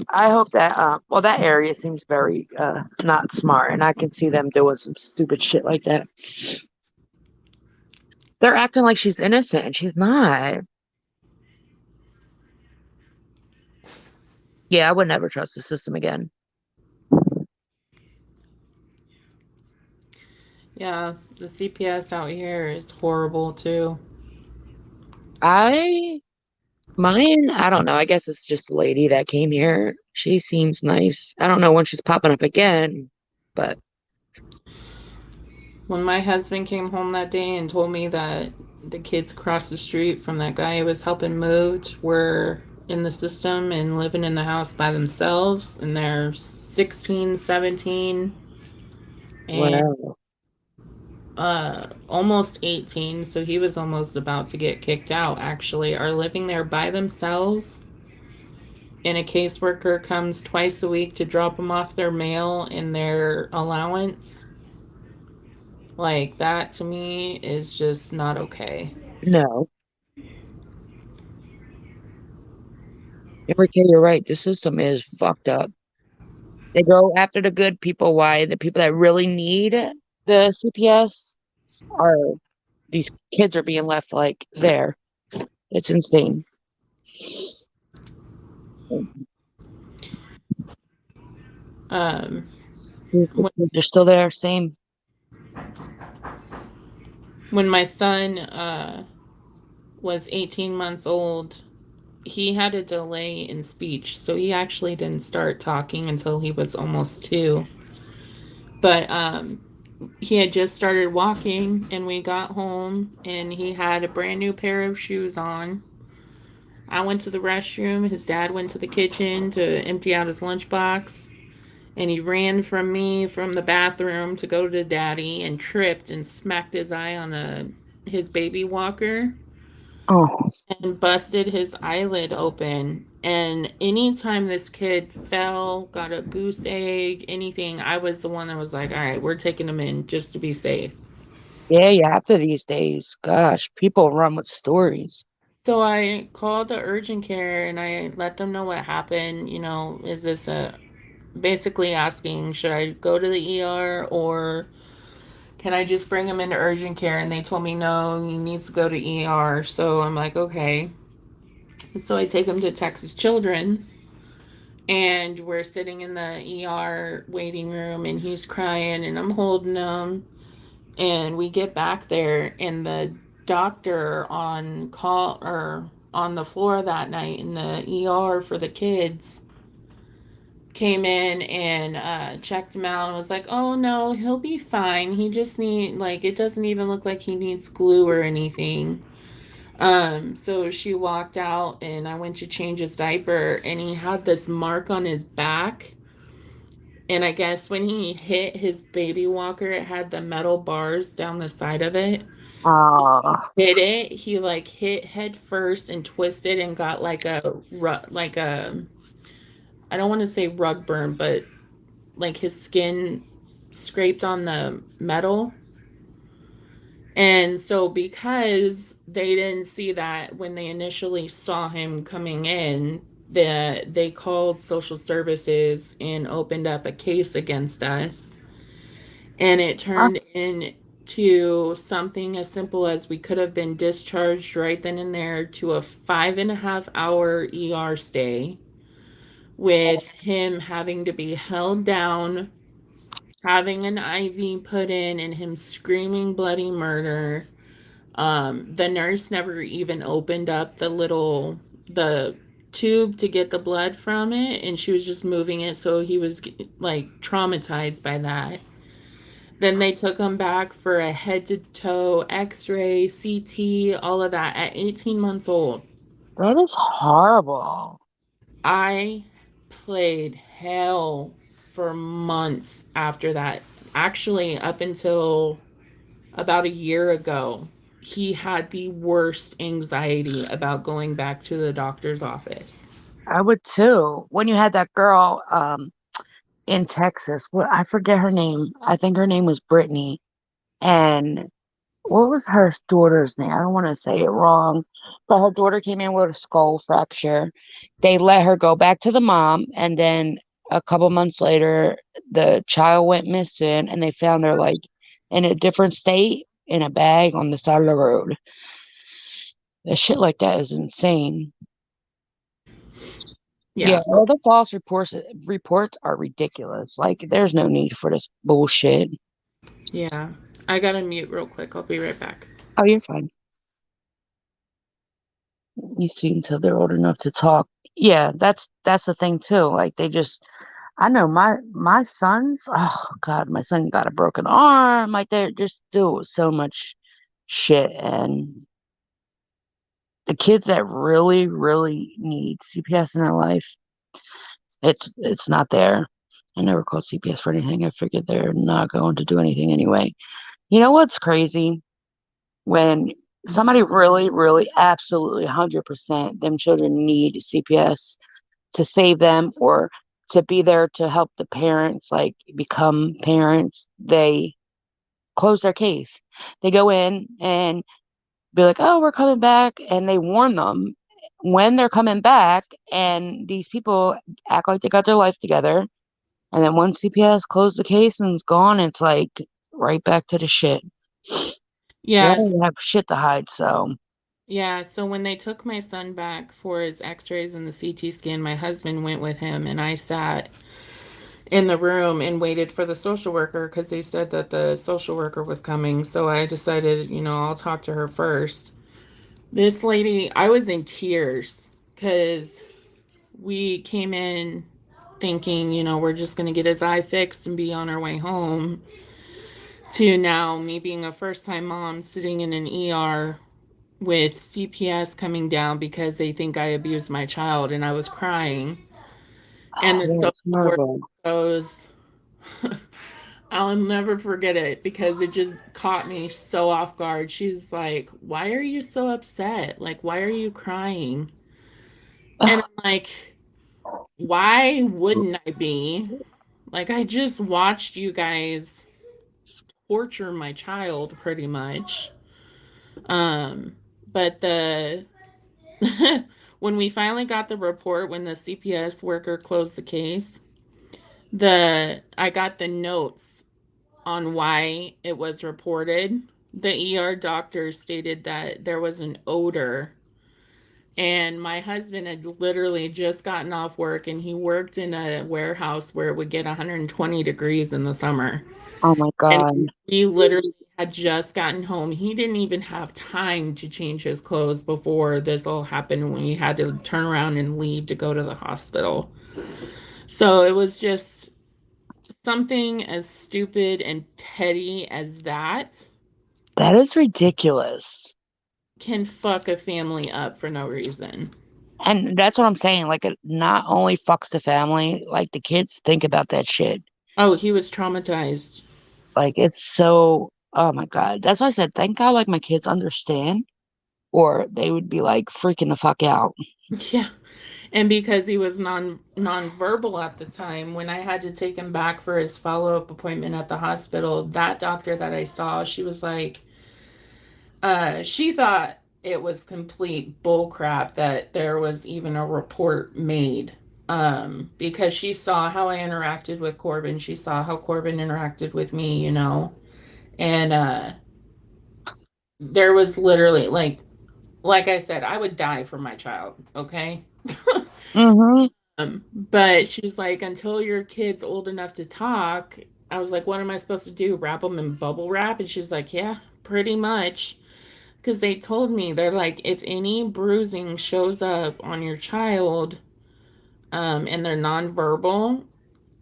Speaker 2: I hope that well that area seems very not smart and I can see them doing some stupid shit like that. They're acting like she's innocent and she's not. Yeah, I would never trust the system again.
Speaker 1: Yeah, the CPS out here is horrible too.
Speaker 2: I Mine, I don't know. I guess it's just a lady that came here. She seems nice. I don't know when she's popping up again, but
Speaker 1: When my husband came home that day and told me that the kids across the street from that guy I was helping move were in the system and living in the house by themselves, and they're 16, 17, and
Speaker 2: wow.
Speaker 1: almost 18, so he was almost about to get kicked out, actually, are living there by themselves. And a caseworker comes twice a week to drop them off their mail and their allowance. Like, that to me is just not okay.
Speaker 2: No. Enrique, you're right. The system is fucked up. They go after the good people. Why? The people that really need the CPS are these kids are being left like there. It's insane.
Speaker 1: Um,
Speaker 2: The
Speaker 1: when,
Speaker 2: kids are still there. Same.
Speaker 1: when my son was 18 months old, he had a delay in speech, so he actually didn't start talking until he was almost 2. But he had just started walking, and we got home, and he had a brand new pair of shoes on. I went to the restroom. His dad went to the kitchen to empty out his lunchbox. And he ran from me from the bathroom to go to daddy and tripped and smacked his eye on his baby walker.
Speaker 2: Oh,
Speaker 1: and busted his eyelid open. And anytime this kid fell, got a goose egg, anything, I was the one that was like, all right, we're taking him in just to be safe.
Speaker 2: yeah, you have to these days. Gosh, people run with stories.
Speaker 1: So I called the urgent care and I let them know what happened. Is this a basically asking, should I go to the ER or can I just bring him into urgent care? And they told me no, he needs to go to ER. So I'm like, okay. So I take him to Texas Children's and we're sitting in the ER waiting room and he's crying and I'm holding him and we get back there and the doctor on call or on the floor that night in the ER for the kids came in and checked him out and was like, oh no, he'll be fine. He just like, it doesn't even look like he needs glue or anything. So she walked out and I went to change his diaper and he had this mark on his back. And I guess when he hit his baby walker, it had the metal bars down the side of it.
Speaker 2: Ah,
Speaker 1: Hit it, he like hit head first and twisted and got like like a, I don't want to say rug burn, but like his skin scraped on the metal. And so, because they didn't see that when they initially saw him coming in, they called social services and opened up a case against us. And it
Speaker 2: ah,
Speaker 1: turned into something as simple as we could have been discharged right then and there to a 5.5 hour ER stay with him having to be held down, having an IV put in, and him screaming bloody murder. The nurse never even opened up the tube to get the blood from it, and she was just moving it, so he was like traumatized by that. Then they took him back for a head to toe X-ray, CT, all of that at 18 months old.
Speaker 2: that is horrible.
Speaker 1: I played hell for months after that. Actually, up until about a year ago, he had the worst anxiety about going back to the doctor's office.
Speaker 2: I would too. When you had that girl, in Texas, what I forget her name. I think her name was Brittany. And what was her daughter's name? I don't want to say it wrong, but her daughter came in with a skull fracture. They let her go back to the mom, and then a couple months later, the child went missing, and they found her like in a different state in a bag on the side of the road. The shit like that is insane. Yeah,
Speaker 1: Yeah,
Speaker 2: all the false reports are ridiculous. Like, there's no need for this bullshit.
Speaker 1: yeah. I gotta mute real quick. I'll be right back.
Speaker 2: Oh, you're fine. You see, until they're old enough to talk. Yeah, that's the thing too. Like they just, I know my sons. Oh God, my son got a broken arm. Like they just do so much shit, and the kids that really really need CPS in their life, it's not there. I never called CPS for anything. I figured they're not going to do anything anyway. You know what's crazy? When somebody really, really, absolutely 100% them children need CPS to save them or to be there to help the parents like become parents, they close their case. They go in and be like, oh, we're coming back. And they warn them when they're coming back. And these people act like they got their life together. And then once CPS closed the case and it's gone, it's like right back to the shit. They don't
Speaker 1: Yes.
Speaker 2: even have shit to hide. So,
Speaker 1: Yeah, so when they took my son back for his x-rays and the CT scan, my husband went with him and I sat in the room and waited for the social worker because they said that the social worker was coming. So I decided, I'll talk to her first. This lady, I was in tears because we came in thinking, we're just going to get his eye fixed and be on our way home, to now me being a first time mom sitting in an ER with CPS coming down because they think I abused my child and I was crying. And the
Speaker 2: yeah,
Speaker 1: social
Speaker 2: it's
Speaker 1: worker
Speaker 2: horrible.
Speaker 1: goes, I'll never forget it because it just caught me so off guard. She's like, "Why are you so upset? Like, why are you crying?" And I'm like, "Why wouldn't I be? Like, I just watched you guys torture my child pretty much." Um, but the when we finally got the report when the CPS worker closed the case, the I got the notes on why it was reported. The ER doctor stated that there was an odor, and my husband had literally just gotten off work and he worked in a warehouse where it would get 120 degrees in the summer.
Speaker 2: Oh my
Speaker 1: And
Speaker 2: God.
Speaker 1: he literally had just gotten home. He didn't even have time to change his clothes before this all happened when he had to turn around and leave to go to the hospital. So it was just something as stupid and petty as that
Speaker 2: That is ridiculous.
Speaker 1: can fuck a family up for no reason.
Speaker 2: And that's what I'm saying. Like, it not only fucks the family, like, the kids think about that shit.
Speaker 1: Oh, he was traumatized.
Speaker 2: Like, it's so, oh my God. That's why I said, thank God, like, my kids understand, or they would be like freaking the fuck out.
Speaker 1: Yeah. And because he was nonverbal at the time, when I had to take him back for his follow-up appointment at the hospital, that doctor that I saw, she was like, she thought it was complete bullcrap that there was even a report made. Because she saw how I interacted with Corbin, she saw how Corbin interacted with me, you know. And there was literally like I said, I would die for my child, okay?
Speaker 2: Mm-hmm.
Speaker 1: But she was like, until your kid's old enough to talk, I was like, what am I supposed to do? Wrap them in bubble wrap? And she's like, yeah, pretty much. Because they told me, they're like, if any bruising shows up on your child, and they're nonverbal,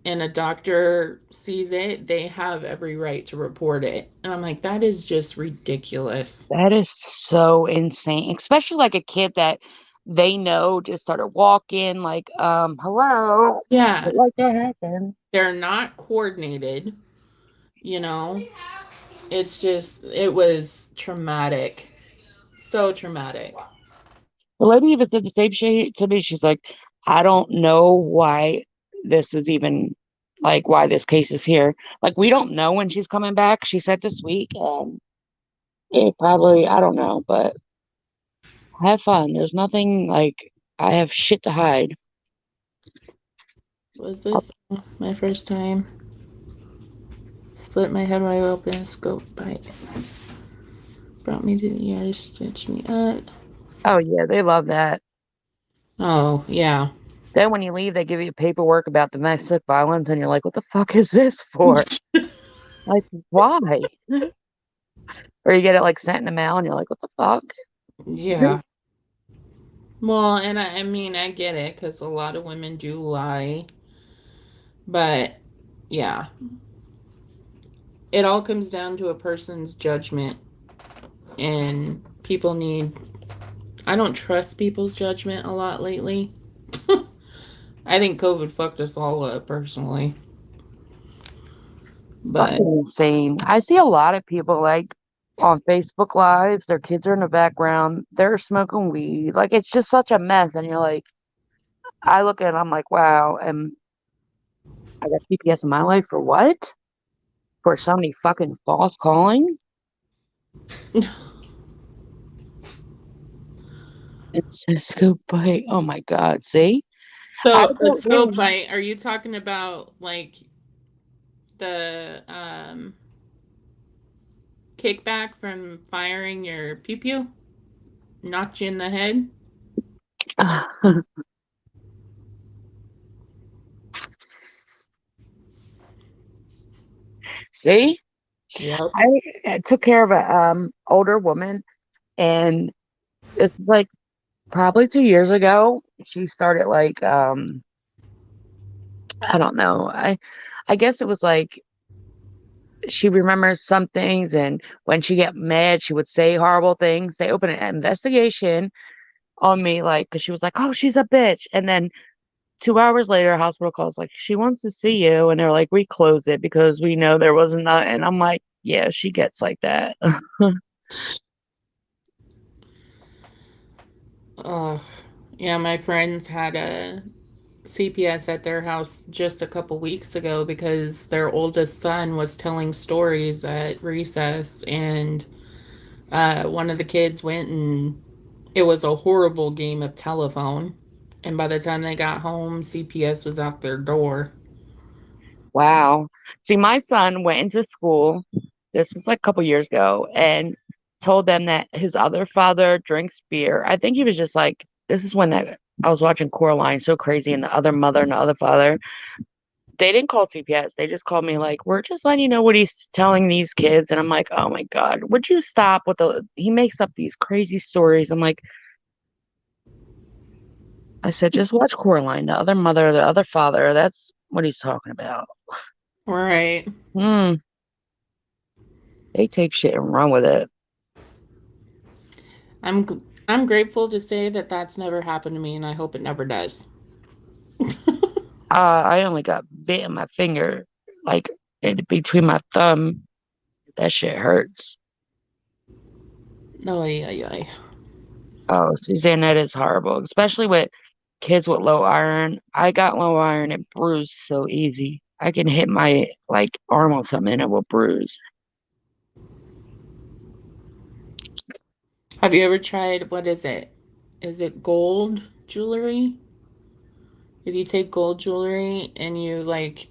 Speaker 1: and a doctor sees it, they have every right to report it. And I'm like, that is just ridiculous.
Speaker 2: That is so insane. Especially like a kid that they know just started walking, like, hello.
Speaker 1: Yeah,
Speaker 2: Like that happened.
Speaker 1: they're not coordinated, you know? It's just, it was traumatic. So traumatic.
Speaker 2: The lady even said the same shit to me. She's like, I don't know why this is even like why this case is here. Like, we don't know when she's coming back. She said this week. It probably, I don't know, but have fun. There's nothing like I have shit to hide.
Speaker 1: Was this my first time? Split my head wide open, scope bite. Brought me to the ER, stitched me up.
Speaker 2: Oh yeah, they love that.
Speaker 1: Oh, yeah.
Speaker 2: Then when you leave, they give you paperwork about domestic violence, and you're like, what the fuck is this for? Like, why? Or you get it like sent in the mail, and you're like, what the fuck?
Speaker 1: Yeah. Well, and I mean, I get it because a lot of women do lie. But yeah, it all comes down to a person's judgment. And people need, I don't trust people's judgment a lot lately. I think COVID fucked us all up personally. But
Speaker 2: Fucking insane. I see a lot of people like on Facebook Lives, their kids are in the background, they're smoking weed. Like, it's just such a mess. And you're like, I look at it, I'm like, wow, and I got CPS in my life for what? For somebody fucking false calling? It's a scoop bite. Oh my God. See? I
Speaker 1: so a
Speaker 2: don't
Speaker 1: scope
Speaker 2: really.
Speaker 1: bite, are you talking about like the kickback from firing your pew pew? Knocked you in the head?
Speaker 2: See?
Speaker 1: Yep.
Speaker 2: I took care of a older woman, and it's like probably 2 years ago. She started like I don't know. I guess it was like she remembers some things, and when she get mad, she would say horrible things. They opened an investigation on me, like, because she was like, "Oh, she's a bitch," and then 2 hours later, hospital calls like she wants to see you, and they're like, we closed it because we know there wasn't nothing. I'm like, yeah, she gets like that.
Speaker 1: Oh, yeah, my friends had a CPS at their house just a couple weeks ago because their oldest son was telling stories at recess, and one of the kids went and it was a horrible game of telephone. And by the time they got home, CPS was out their door.
Speaker 2: Wow. See, my son went into school. This was like a couple years ago, and told them that his other father drinks beer. I think he was just like, this is when that I was watching Coraline, so crazy, and the other mother and the other father. They didn't call CPS. They just called me like, we're just letting you know what he's telling these kids. And I'm like, oh my God, would you stop with he makes up these crazy stories. I'm like, I said, just watch Coraline, the other mother, the other father. That's what he's talking about.
Speaker 1: Right.
Speaker 2: Hmm. They take shit and run with it.
Speaker 1: I'm grateful to say that that's never happened to me, and I hope it never does.
Speaker 2: I only got bit in my finger, like in between my thumb. That shit hurts.
Speaker 1: Oh yeah, yeah.
Speaker 2: Oh, Suzanne, that is horrible, especially with kids with low iron. I got low iron and bruised so easy. I can hit my like arm on something and it will bruise.
Speaker 1: Have you ever tried, what is it? Is it gold jewelry? If you take gold jewelry and you like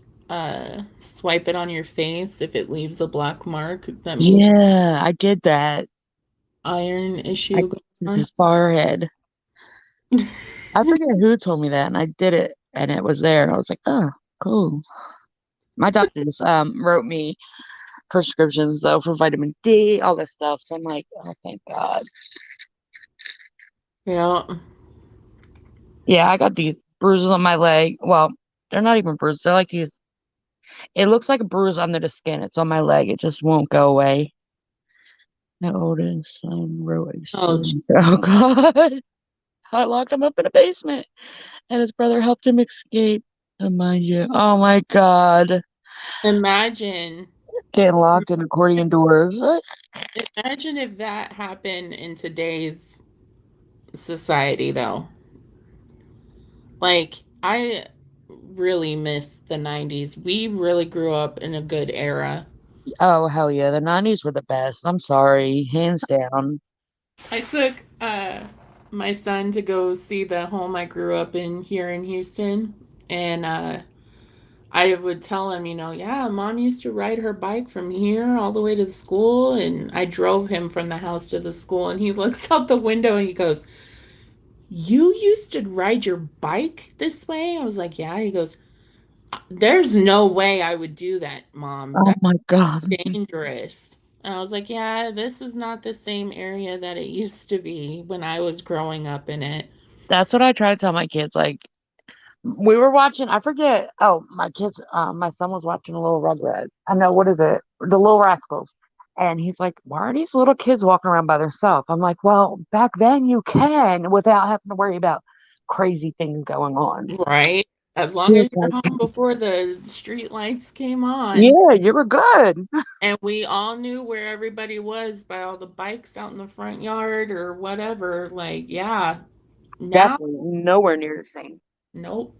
Speaker 1: swipe it on your face, if it leaves a black mark, that means
Speaker 2: Yeah, I did that.
Speaker 1: iron
Speaker 2: I
Speaker 1: issue going
Speaker 2: did
Speaker 1: on.
Speaker 2: his forehead. I forget who told me that, and I did it, and it was there, and I was like, oh, cool. My doctor just wrote me prescriptions though for vitamin D, all this stuff. So I'm like, oh, thank God.
Speaker 1: Yeah.
Speaker 2: Yeah, I got these bruises on my leg. Well, they're not even bruises. They're like these. It looks like a bruise under the skin. It's on my leg. It just won't go away. My oldest son wrote a
Speaker 1: Oh,
Speaker 2: story. Oh God. I locked him up in a basement and his brother helped him escape. And mind you, oh my God.
Speaker 1: imagine.
Speaker 2: Getting locked in accordion doors.
Speaker 1: Imagine if that happened in today's society, though. Like, I really miss the 90s. We really grew up in a good era.
Speaker 2: Oh, hell yeah. The 90s were the best. I'm sorry. Hands down.
Speaker 1: I took my son to go see the home I grew up in here in Houston, and I would tell him, yeah, mom used to ride her bike from here all the way to the school, and I drove him from the house to the school, and he looks out the window and he goes, "You used to ride your bike this way?" I was like, "Yeah." He goes, "There's no way I would do that, mom.
Speaker 2: Oh
Speaker 1: That's
Speaker 2: my God.
Speaker 1: dangerous." And I was like, "Yeah, this is not the same area that it used to be when I was growing up in it."
Speaker 2: That's what I try to tell my kids. Like, we were watching, I forget. Oh, my kids, my son was watching a little Rugrats. I know, what is it? The Little Rascals. And he's like, why are these little kids walking around by themselves? I'm like, well, back then you can without having to worry about crazy things going on.
Speaker 1: Right? As
Speaker 2: He
Speaker 1: long
Speaker 2: was
Speaker 1: as you're
Speaker 2: like,
Speaker 1: home before the street lights came on.
Speaker 2: yeah, you were good.
Speaker 1: And we all knew where everybody was by all the bikes out in the front yard or whatever. Like, yeah. Now,
Speaker 2: Definitely nowhere near the same.
Speaker 1: nope.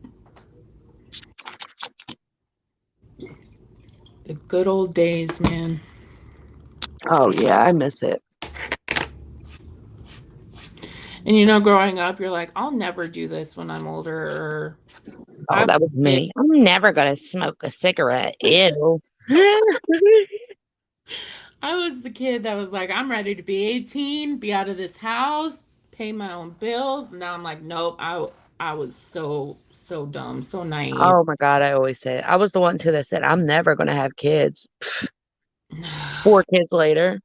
Speaker 1: The good old days, man.
Speaker 2: Oh, yeah, I miss it.
Speaker 1: And growing up, you're like, I'll never do this when I'm older. Or
Speaker 2: Oh,
Speaker 1: I
Speaker 2: that was
Speaker 1: was
Speaker 2: me. I'm never going to smoke a cigarette. Ew.
Speaker 1: I was the kid that was like, I'm ready to be 18, be out of this house, pay my own bills. Now I'm like, nope. I was so dumb, so naive.
Speaker 2: Oh my God, I always say it. I was the one too that said I'm never gonna have kids. 4 kids later.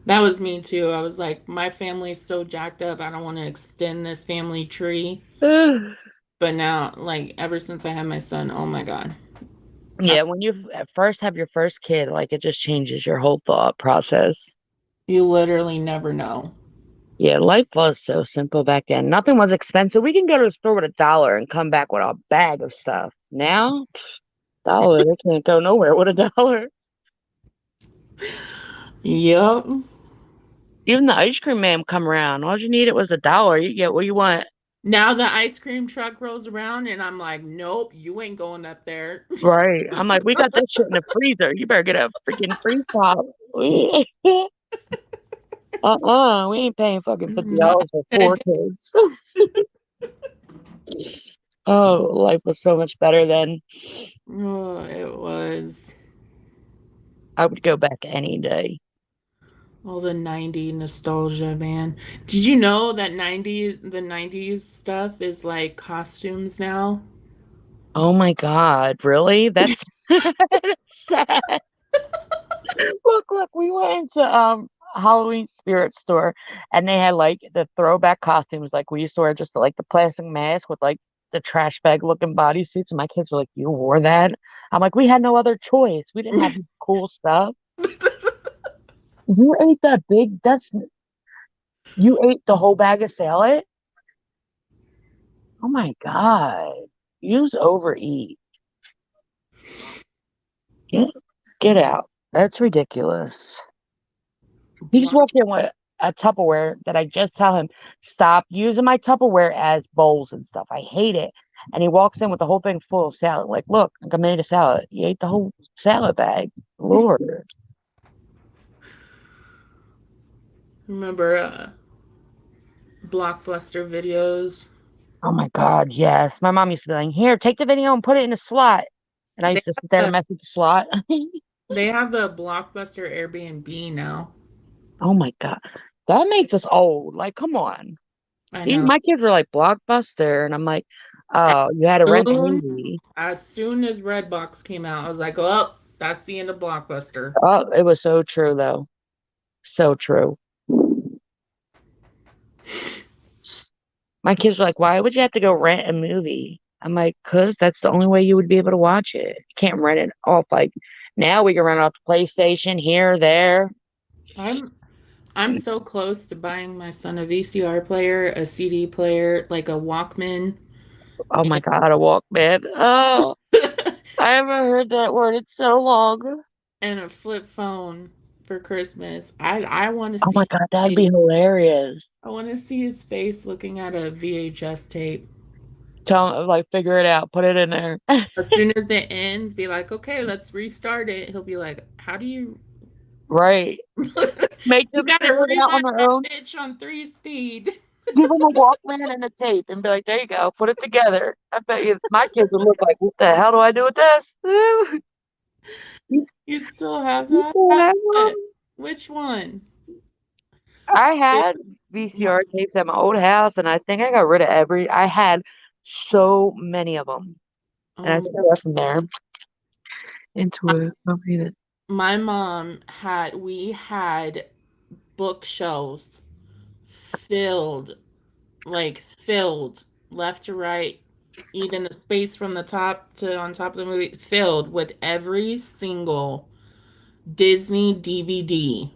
Speaker 1: That was me too. I was like, my family's so jacked up. I don't want to extend this family tree. But now, like, ever since I had my son, oh my God.
Speaker 2: Yeah, when you first have your first kid, like it just changes your whole thought process.
Speaker 1: You literally never know.
Speaker 2: Yeah, life was so simple back then. Nothing was expensive. We can go to the store with $1 and come back with a bag of stuff. Now, dollar, they can't go nowhere with $1.
Speaker 1: Yep.
Speaker 2: Even the ice cream man come around. All you needed was $1. You get what you want.
Speaker 1: Now the ice cream truck rolls around and I'm like, nope, you ain't going up there.
Speaker 2: Right. I'm like, we got that shit in the freezer. You better get a freaking freeze pop. We ain't paying fucking
Speaker 1: Not
Speaker 2: $50 for four
Speaker 1: today.
Speaker 2: kids. Oh, life was so much better then.
Speaker 1: Oh, it was
Speaker 2: I would go back any day.
Speaker 1: all the 90s nostalgia, man. Did you know that the 90s stuff is like costumes now?
Speaker 2: Oh my God, really? That's sad. Look, we went into Halloween spirit store and they had like the throwback costumes like we used to wear just like the plastic mask with like the trash bag looking bodysuits and my kids were like, "You wore that?" I'm like, "We had no other choice. We didn't have cool stuff." You ate that big that's you ate the whole bag of salad? Oh my God. You just overeat. Get, get out. That's ridiculous. He just
Speaker 1: Block.
Speaker 2: walked in with a Tupperware that I just tell him, stop using my Tupperware as bowls and stuff. I hate it. And he walks in with the whole thing full of salad. Like, look, I made a salad. You ate the whole salad bag. Lord.
Speaker 1: Remember Blockbuster videos?
Speaker 2: Oh my God, yes. My mom used to be like, here, take the video and put it in a slot. And I
Speaker 1: They
Speaker 2: used to sit there
Speaker 1: have
Speaker 2: and mess with the slot.
Speaker 1: they have a Blockbuster Airbnb now.
Speaker 2: Oh my God. That makes us old. Like, come on.
Speaker 1: I
Speaker 2: Even
Speaker 1: know.
Speaker 2: my kids were like, Blockbuster. And I'm like,
Speaker 1: As
Speaker 2: oh, you had to rent the
Speaker 1: soon
Speaker 2: movie.
Speaker 1: as soon as Redbox came out, I was like, oh, that's the end of Blockbuster.
Speaker 2: Oh, it was so true, though. So true. My kids were like, why would you have to go rent a movie? I'm like, because that's the only way you would be able to watch it. You can't rent it off. Like, now we can rent off the PlayStation here, there.
Speaker 1: I'm I'm so close to buying my son a VCR player, a CD player, like a Walkman,
Speaker 2: Oh my God, a Walkman. Oh, I haven't heard that word in so long.
Speaker 1: and a flip phone for Christmas. I want to
Speaker 2: Oh my
Speaker 1: see
Speaker 2: God, that'd
Speaker 1: his
Speaker 2: be
Speaker 1: face.
Speaker 2: hilarious.
Speaker 1: I want to see his face looking at a VHS tape.
Speaker 2: Tell him, like, figure it out, put it in there.
Speaker 1: As soon as it ends, be like, okay, let's restart it. He'll be like, how do you
Speaker 2: Right. Make
Speaker 1: you
Speaker 2: them
Speaker 1: gotta
Speaker 2: figure it out on
Speaker 1: rewind
Speaker 2: their
Speaker 1: that
Speaker 2: own.
Speaker 1: bitch on 3 speed.
Speaker 2: Give them a Walkman and a tape and be like, there you go, put it together. I bet you my kids would look like, what the hell do I do with this? You
Speaker 1: You still have
Speaker 2: you
Speaker 1: that?
Speaker 2: still
Speaker 1: Have
Speaker 2: have
Speaker 1: what?
Speaker 2: one?
Speaker 1: Which one?
Speaker 2: I had VCR tapes at my old house, and I think I got rid of I had so many of them, and I
Speaker 1: Um,
Speaker 2: think I left them there into a company that.
Speaker 1: my mom had we had bookshelves filled, like filled left to right, even the space from the top to on top of the movie filled with every single Disney DVD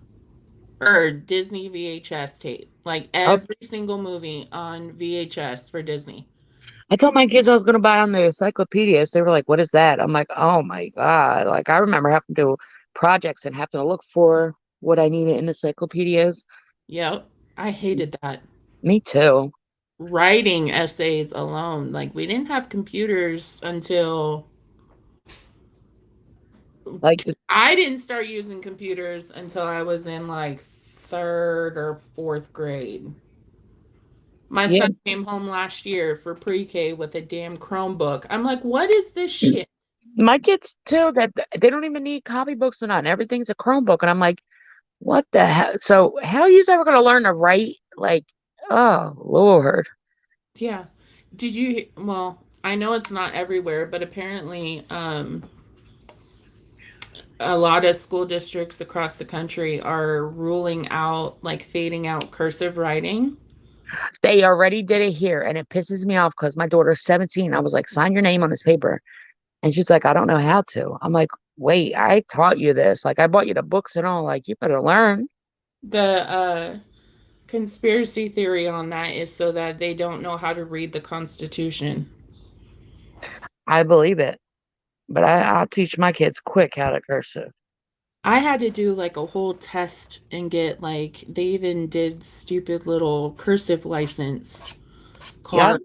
Speaker 1: or Disney VHS tape. Like
Speaker 2: Oh,
Speaker 1: every single movie on VHS for Disney.
Speaker 2: I told my kids I was gonna buy them the encyclopedias. They were like, "What is that?" I'm like, "Oh my God!" Like I remember having to do projects and having to look for what I needed in encyclopedias.
Speaker 1: Yep. I hated that.
Speaker 2: Me too.
Speaker 1: Writing essays alone. Like we didn't have computers until
Speaker 2: Like,
Speaker 1: I didn't start using computers until I was in like third or fourth grade. My
Speaker 2: yeah,
Speaker 1: son came home last year for pre-K with a damn Chromebook. I'm like, what is this shit?
Speaker 2: my kids too. That they don't even need copybooks or not. Everything's a Chromebook, and I'm like, what the hell? So how are you ever gonna learn to write? Like, oh Lord.
Speaker 1: Yeah. Did you well, I know it's not everywhere, but apparently a lot of school districts across the country are ruling out like fading out cursive writing.
Speaker 2: They already did it here, and it pisses me off because my daughter's 17. I was like, sign your name on this paper. And she's like, I don't know how to. I'm like, wait, I taught you this. Like, I bought you the books and all. Like, you better learn.
Speaker 1: The conspiracy theory on that is so that they don't know how to read the Constitution.
Speaker 2: I believe it, but I'll teach my kids quick how to cursive.
Speaker 1: I had to do like a whole test and get like they even did stupid little cursive license
Speaker 2: Yep,
Speaker 1: card.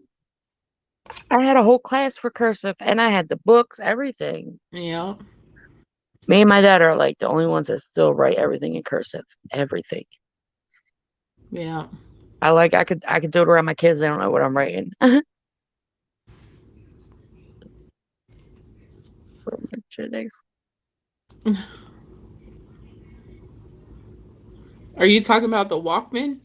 Speaker 2: I had a whole class for cursive, and I had the books, everything.
Speaker 1: Yeah,
Speaker 2: Me and my dad are like the only ones that still write everything in cursive, everything.
Speaker 1: yeah.
Speaker 2: I could do it around my kids. They don't know what I'm writing. For my genetics.
Speaker 1: Are you talking about the Walkman?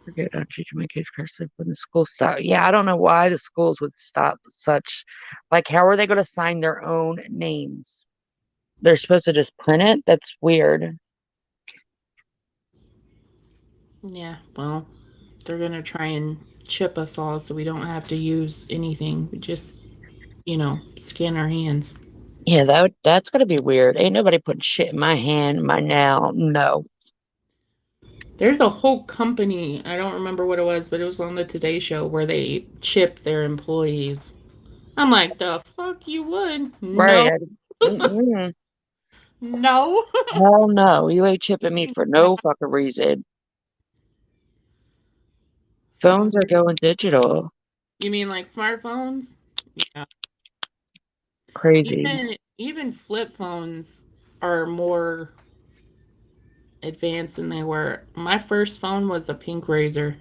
Speaker 2: Forget I'm teaching my kids cursive when the school stop. Yeah, I don't know why the schools would stop such. Like, how are they going to sign their own names? They're supposed to just print it. That's weird.
Speaker 1: Yeah, well, they're gonna try and chip us all so we don't have to use anything. We just, scan our hands.
Speaker 2: Yeah, that's going to be weird. Ain't nobody putting shit in my hand, my now. No.
Speaker 1: There's a whole company, I don't remember what it was, but it was on the Today Show where they chip their employees. I'm like, the fuck you would?
Speaker 2: Right.
Speaker 1: No,
Speaker 2: Mm-mm.
Speaker 1: no.
Speaker 2: Hell no. You ain't chipping me for no fucking reason.
Speaker 1: Phone.
Speaker 2: Phones are going digital.
Speaker 1: You mean like smartphones? Yeah.
Speaker 2: Crazy.
Speaker 1: Even flip phones are more advanced than they were. My first phone was a pink razor.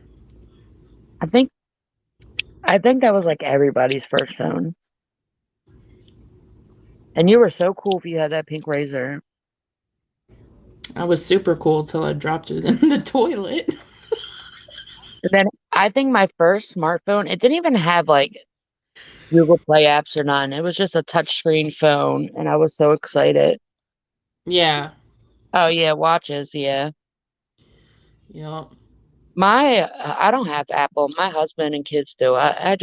Speaker 2: I think I think that was like everybody's first phone. And you were so cool if you had that pink razor.
Speaker 1: I was super cool till I dropped it in the toilet.
Speaker 2: And then I think my first smartphone, it didn't even have like Google Play apps or none. It was just a touchscreen phone, and I was so excited.
Speaker 1: Yeah.
Speaker 2: Oh yeah, watches, yeah.
Speaker 1: Yep.
Speaker 2: I don't have Apple. My husband and kids do. I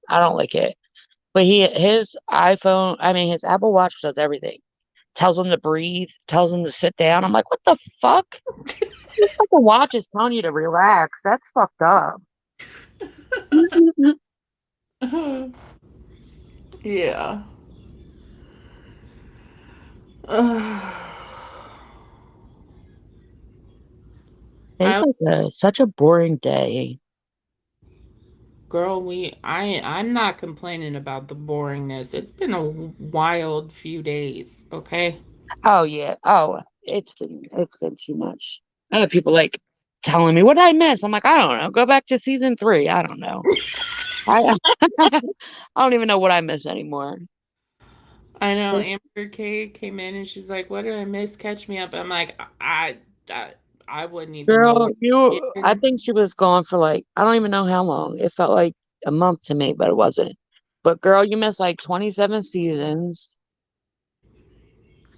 Speaker 2: don't like it. But his iPhone, I mean his Apple Watch does everything. Tells him to breathe, tells him to sit down. I'm like, what the fuck? This fucking watch is telling you to relax. That's fucked up.
Speaker 1: Yeah.
Speaker 2: It's
Speaker 1: I
Speaker 2: like such a boring day.
Speaker 1: Girl, I'm not complaining about the boringness. It's been a wild few days, okay?
Speaker 2: Oh yeah. Oh, it's been too much. I have people like telling me what did I miss. I'm like, I don't know. Go back to season 3. I don't know. I I don't even know what I miss anymore.
Speaker 1: I know Amber K came in and she's like, "What did I miss? Catch me up." I'm like, I, I wouldn't even know
Speaker 2: Girl,
Speaker 1: where to
Speaker 2: I
Speaker 1: begin.
Speaker 2: think she was gone for like I don't even know how long. It felt like a month to me, but it wasn't. But girl, you missed like 27 seasons.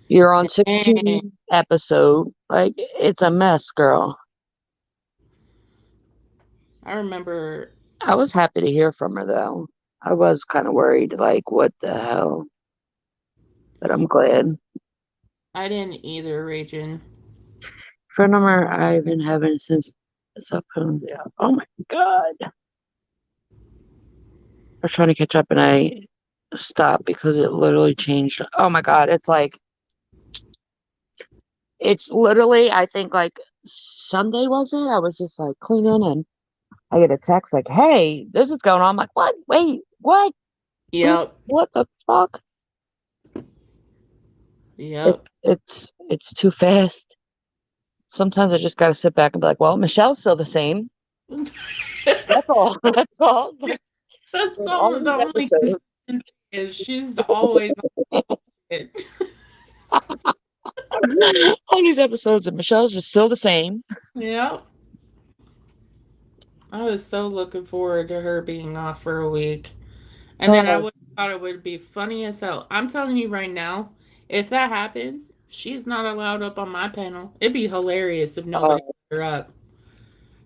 Speaker 2: You're on
Speaker 1: Dang.
Speaker 2: 16 episode. Like it's a mess, girl.
Speaker 1: I remember
Speaker 2: I was happy to hear from her though. I was kind of worried, like what the hell? But I'm glad.
Speaker 1: I didn't either, Raging.
Speaker 2: Phone number I've been having since the cell phone. Yeah. Oh my god. I was trying to catch up and I stopped because it literally changed. Oh my god. It's literally I think like Sunday was it? I was just like cleaning and I get a text like, "Hey, this is going on." I'm like, "What? Wait, what?
Speaker 1: Yep.
Speaker 2: What the fuck?" It,
Speaker 1: Yep.
Speaker 2: it's too fast. Sometimes I just gotta sit back and be like, "Well, Michelle's still the same. That's all. That's all."
Speaker 1: That's
Speaker 2: But all
Speaker 1: some the
Speaker 2: these
Speaker 1: only
Speaker 2: episodes,
Speaker 1: consistency is she's always on it.
Speaker 2: all these episodes of Michelle's just still the same.
Speaker 1: Yep. I was so looking forward to her being off for a week. And then I
Speaker 2: Oh,
Speaker 1: would thought it would be funny as hell. I'm telling you right now, if that happens, she's not allowed up on my panel. It'd be hilarious if nobody
Speaker 2: oh,
Speaker 1: put her up.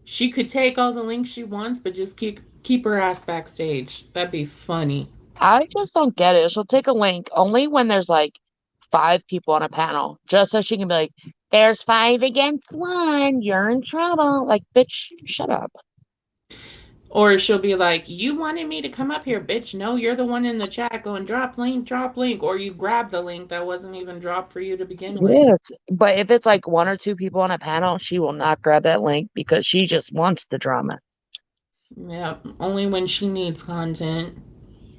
Speaker 1: She could take all the links she wants, but just keep her ass backstage. That'd be funny.
Speaker 2: I just don't get it. She'll take a link only when there's like 5 people on a panel, just so she can be like, There's 5 against 1. You're in trouble. Like, bitch, shut up.
Speaker 1: Or she'll be like, "You wanted me to come up here, bitch. No, you're the one in the chat going, drop link, drop link." Or you grab the link that wasn't even dropped for you to begin with.
Speaker 2: Yes. But if it's like 1 or 2 people on a panel, she will not grab that link because she just wants the drama.
Speaker 1: Yeah, only when she needs content.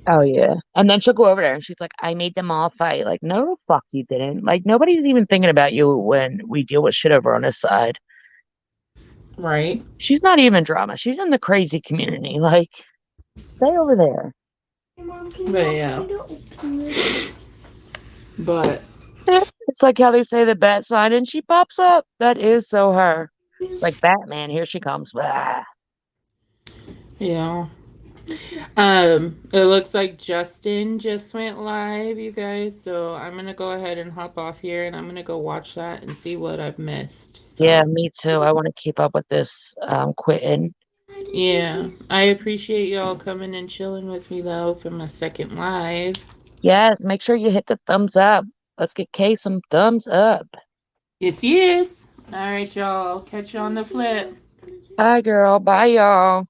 Speaker 2: Oh yeah. And then she'll go over there and she's like, I made them all fight. Like, no, the fuck you didn't. Like, nobody's even thinking about you when we deal with shit over on this side.
Speaker 1: Right.
Speaker 2: She's not even drama. She's in the crazy community. Like, stay over there.
Speaker 1: But yeah. But
Speaker 2: It's like how they say the bat sign and she pops up. That is so her. Like Batman, here she comes. Blah.
Speaker 1: yeah. It looks like Justin just went live, you guys. So I'm gonna go ahead and hop off here and I'm gonna go watch that and see what I've missed.
Speaker 2: Yeah,
Speaker 1: So
Speaker 2: me too. I want to keep up with this quitting.
Speaker 1: yeah. I appreciate y'all coming and chilling with me though for my second live.
Speaker 2: Yes, make sure you hit the thumbs up. Let's get Kay some thumbs up.
Speaker 1: Yes, yes. All right, y'all. Catch you on the flip.
Speaker 2: Bye, girl. Bye, y'all.